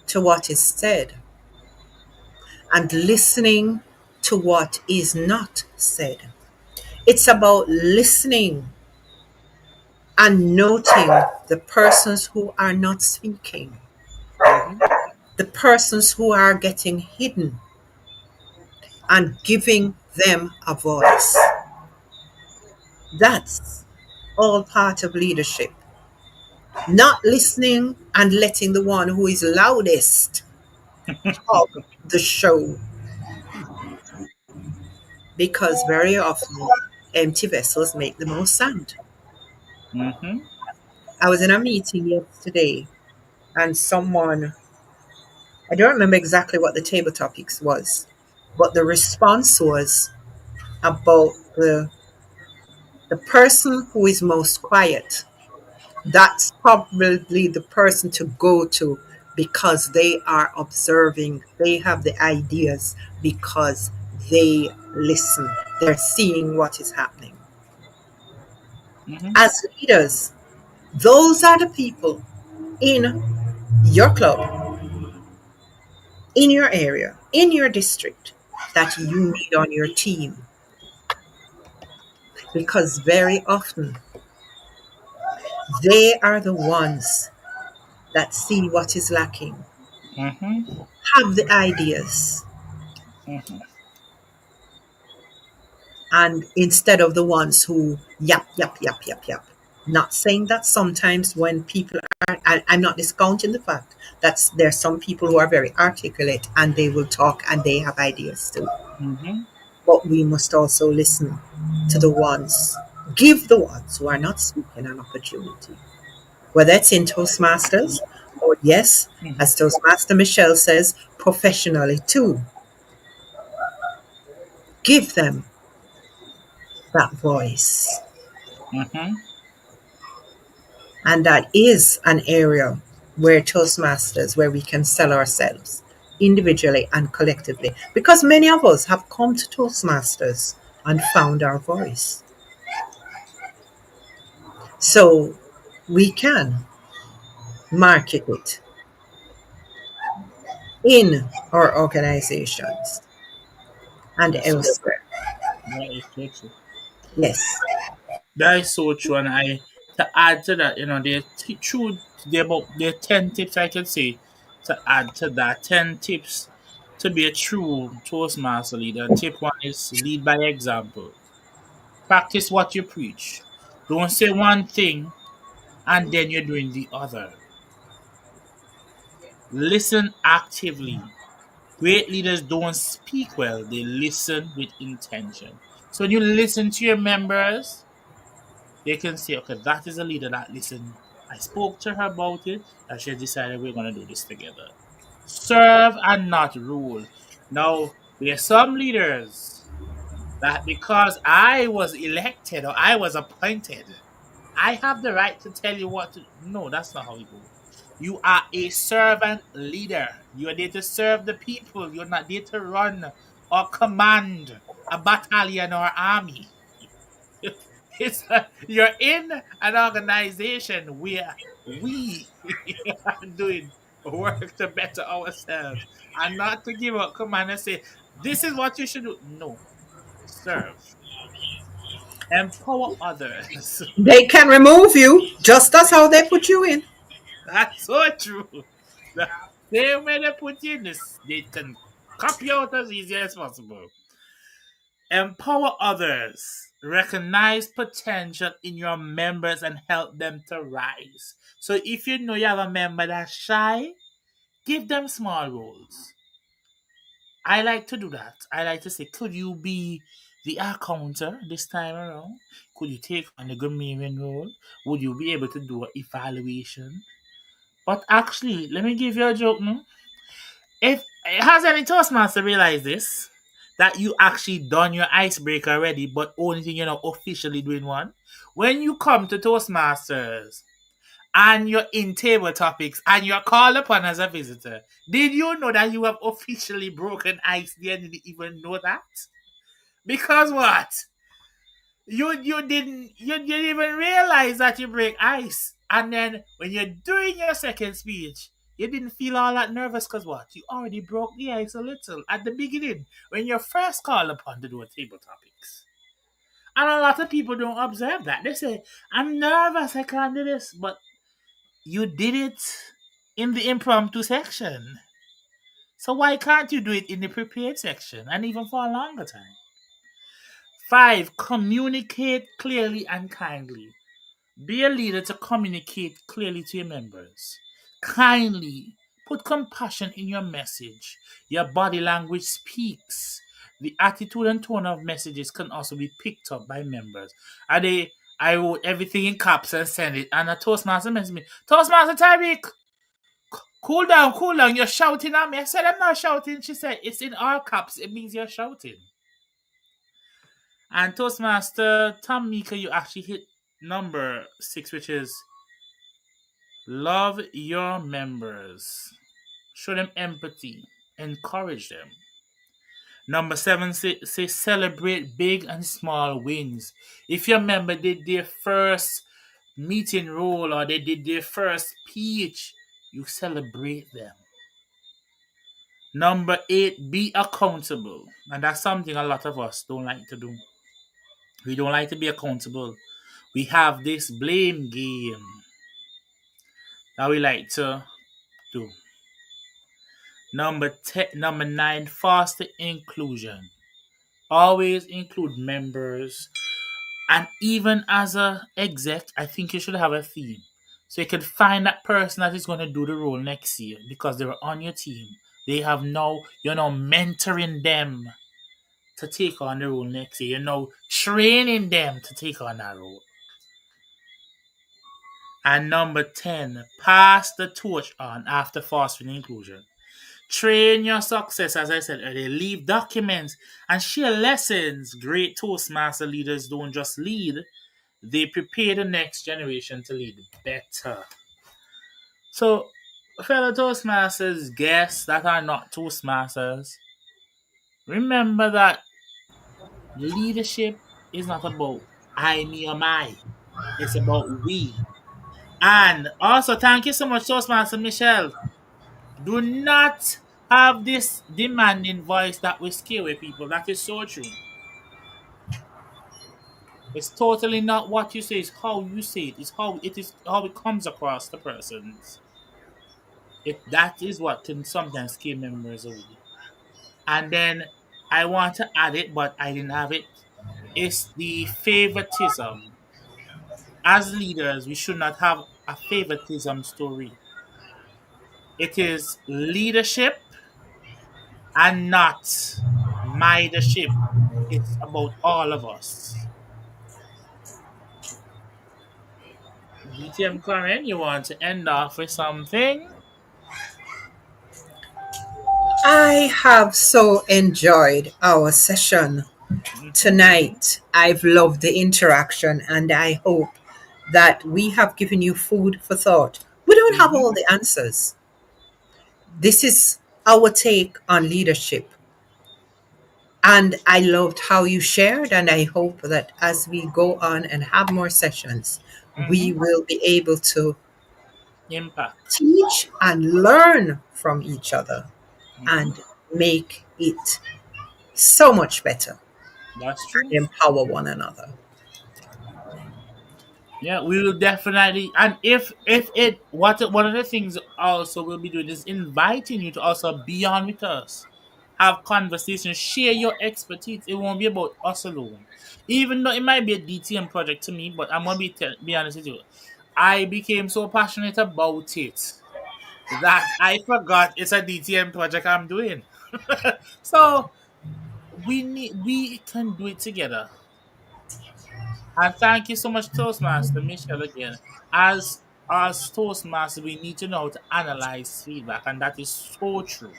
to what is said and listening to what is not said. It's about listening and noting the persons who are not speaking, Mm-hmm. the persons who are getting hidden, and giving them a voice. That's all part of leadership. Not listening and letting the one who is loudest hog the show, because very often empty vessels make the most sound. Mm-hmm. I was in a meeting yesterday and someone, I don't remember exactly what the table topics was, but the response was about the person who is most quiet. That's probably the person to go to because they are observing, they have the ideas because they listen, they're seeing what is happening. Mm-hmm. As leaders, those are the people in your club, in your area, in your district that you need on your team because very often they are the ones that see what is lacking, Mm-hmm. have the ideas, Mm-hmm. and instead of the ones who yap, yap, yap, yap, yap. Not saying that sometimes when people are, I'm not discounting the fact that there's some people who are very articulate and they will talk and they have ideas too. Mm-hmm. But we must also listen to the ones, give the ones who are not speaking an opportunity. Whether it's in Toastmasters or, yes, as Toastmaster Michelle says, professionally too, give them that voice. Mm-hmm. And that is an area where Toastmasters, where we can sell ourselves individually and collectively. Because many of us have come to Toastmasters and found our voice. So we can market it in our organizations and That's so elsewhere. that is so true. Yes. That is so true, and I to add to that, there true there about there 10 tips I can say to add to that 10 tips to be a true Toastmaster leader. Tip one is lead by example. Practice what you preach. Don't say one thing and then you're doing the other. Listen actively. Great leaders don't speak well, they listen with intention. So when you listen to your members, they can say, okay, that is a leader that listened. I spoke to her about it, and she decided we're going to do this together. Serve and not rule. Now, there are some leaders that because I was elected or I was appointed, I have the right to tell you what to. No, that's not how it goes. You are a servant leader. You are there to serve the people. You're not there to run or command a battalion or army. You're in an organization where we are doing work to better ourselves and not to give up command and say, this is what you should do. No, serve, empower others. They can remove you just as how they put you in. That's so true. The same way they put you in this, they can copy you out as easy as possible. Empower others. Recognize potential in your members and help them to rise. So if you know you have a member that's shy, give them small roles. I like to do that. I like to say, could you be the accountant this time around? Could you take on the grammarian role? Would you be able to do an evaluation? But actually, let me give you a joke now. If has any Toastmaster realized this? That you actually done your icebreaker already, but only thing you're not officially doing one. When you come to Toastmasters and you're in table topics and you're called upon as a visitor, did you know that you have officially broken ice? You didn't even know that? Because what? You didn't even realize that you break ice. And then when you're doing your second speech, You didn't feel all that nervous because what? You already broke the ice a little at the beginning when you're first called upon to do a table topics. And a lot of people don't observe that. They say, I'm nervous, I can't do this. But you did it in the impromptu section. So why can't you do it in the prepared section and even for a longer time? 5. Communicate clearly and kindly. Be a leader to communicate clearly to your members. Kindly put compassion in your message. Your body language speaks. The attitude and tone of messages can also be picked up by members. I wrote everything in caps and sent it, and a Toastmaster messaged me, Toastmaster Tyreke, cool down, you're shouting at me. I said, I'm not shouting. She said, it's in all caps, it means you're shouting. And Toastmaster Tamika, you actually hit number 6, which is love your members. Show them empathy. Encourage them. Number 7, say celebrate big and small wins. If your member did their first meeting role or they did their first speech, you celebrate them. Number 8, be accountable. And that's something a lot of us don't like to do. We don't like to be accountable. We have this blame game that we like to do. Number 9, foster inclusion. Always include members, and even as a exec, I think you should have a theme, so you can find that person that is going to do the role next year because they were on your team. They have now you're now mentoring them to take on the role next year. You're now training them to take on that role. And number 10, pass the torch on after fostering inclusion. Train your success, as I said earlier. Leave documents and share lessons. Great Toastmaster leaders don't just lead, they prepare the next generation to lead better. So, fellow Toastmasters, guests that are not Toastmasters, remember that leadership is not about I, me, or my. It's about we. And also, thank you so much, Toastmaster Michelle. Do not have this demanding voice that will scare away people. That is so true. It's totally not what you say, it's how you say it. It's how it comes across the persons. That is what can sometimes scare members away. And then I want to add it, but I didn't have it. It's the favoritism. As leaders, we should not have a favoritism story. It is leadership and not mydership. It's about all of us. DTM Corren, you want to end off with something? I have so enjoyed our session tonight. I've loved the interaction, and I hope that we have given you food for thought. We don't have all Mm-hmm. the answers. This is our take on leadership. And I loved how you shared, and I hope that as we go on and have more sessions, we Mm-hmm. will be able to Impact. teach and learn from each other Mm-hmm. and make it so much better That's and true. empower one another. Yeah, we will definitely. And if it what one of the things also we'll be doing is inviting you to also be on with us, have conversations, share your expertise. It won't be about us alone, even though it might be a DTM project to me. But I'm gonna be honest with you. I became so passionate about it that I forgot it's a DTM project I'm doing. So we can do it together. And thank you so much, Toastmaster Michelle, again. As Toastmaster, we need to know how to analyze feedback, and that is so true.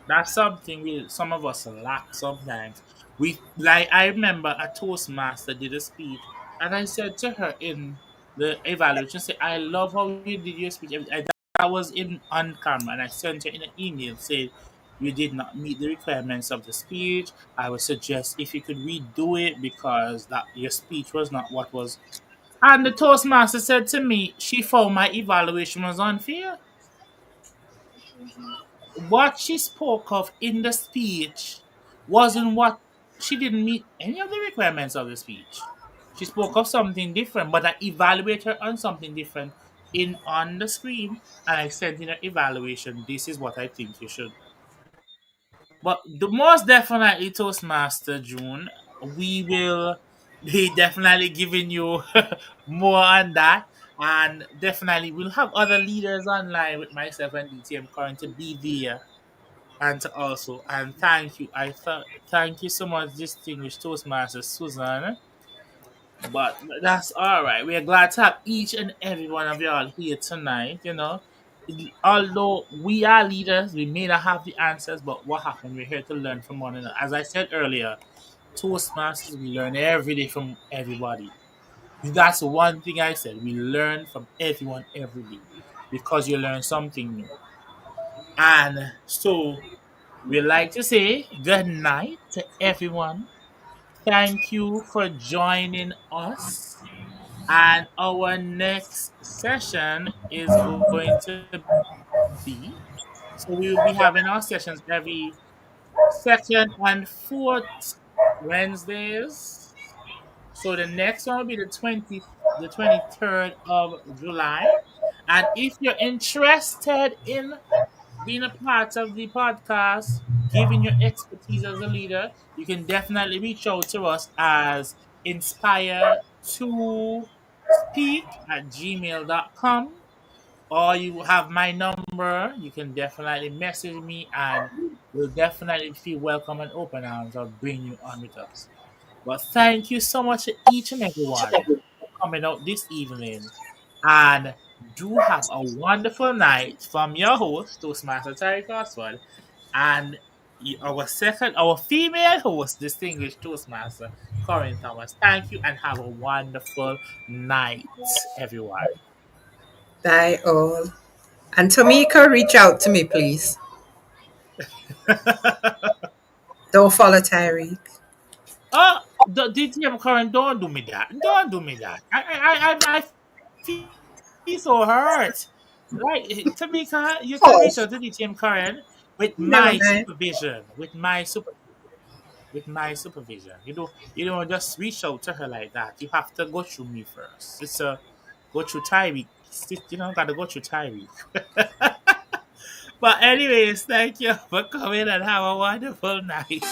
That's something some of us lack sometimes. I remember a Toastmaster did a speech, and I said to her in the evaluation, say, I love how you did your speech. That was in on camera, and I sent her in an email saying you did not meet the requirements of the speech. I would suggest if you could redo it because that your speech was not what was And the Toastmaster said to me, she found my evaluation was unfair. What she spoke of in the speech wasn't what she didn't meet any of the requirements of the speech. She spoke of something different, but I evaluate her on something different in on the screen, and I said in her evaluation, this is what I think you should. But the most definitely Toastmaster June, we will be definitely giving you more on that. And definitely we'll have other leaders online with myself and DTM current to be there and to also and thank you. I thought thank you so much, distinguished Toastmaster Susan. But that's all right. We're glad to have each and every one of y'all here tonight. Although we are leaders, we may not have the answers, but what happened? We're here to learn from one another. As I said earlier, Toastmasters, we learn every day from everybody. That's one thing I said. We learn from everyone every day because you learn something new. And so we like to say good night to everyone. Thank you for joining us. And our next session is going to be so we will be having our sessions every second and fourth Wednesdays. So the next one will be the 23rd of July. And if you're interested in being a part of the podcast, giving your expertise as a leader, you can definitely reach out to us as inspire to speak at gmail.com, or you have my number. You can definitely message me and we'll definitely feel welcome and open arms. I'll bring you on with us. But thank you so much to each and everyone for coming out this evening. And do have a wonderful night from your host, Toastmaster Tyreke G, and our female host, distinguished Toastmaster Corren Thomas. Thank you and have a wonderful night, everyone. Bye all. And Tamika, reach out to me, please. Don't follow Tyreek. Oh, DTM Corren, don't do me that. Don't do me that. I feel so hurt. Right, Tamika, you can reach Oh, out to DTM Karen with never my mind. supervision. With my supervision. You don't just reach out to her like that. You have to go through me first. It's a go through Tyreek. Gotta go through Tyreek. But anyways, thank you for coming and have a wonderful night.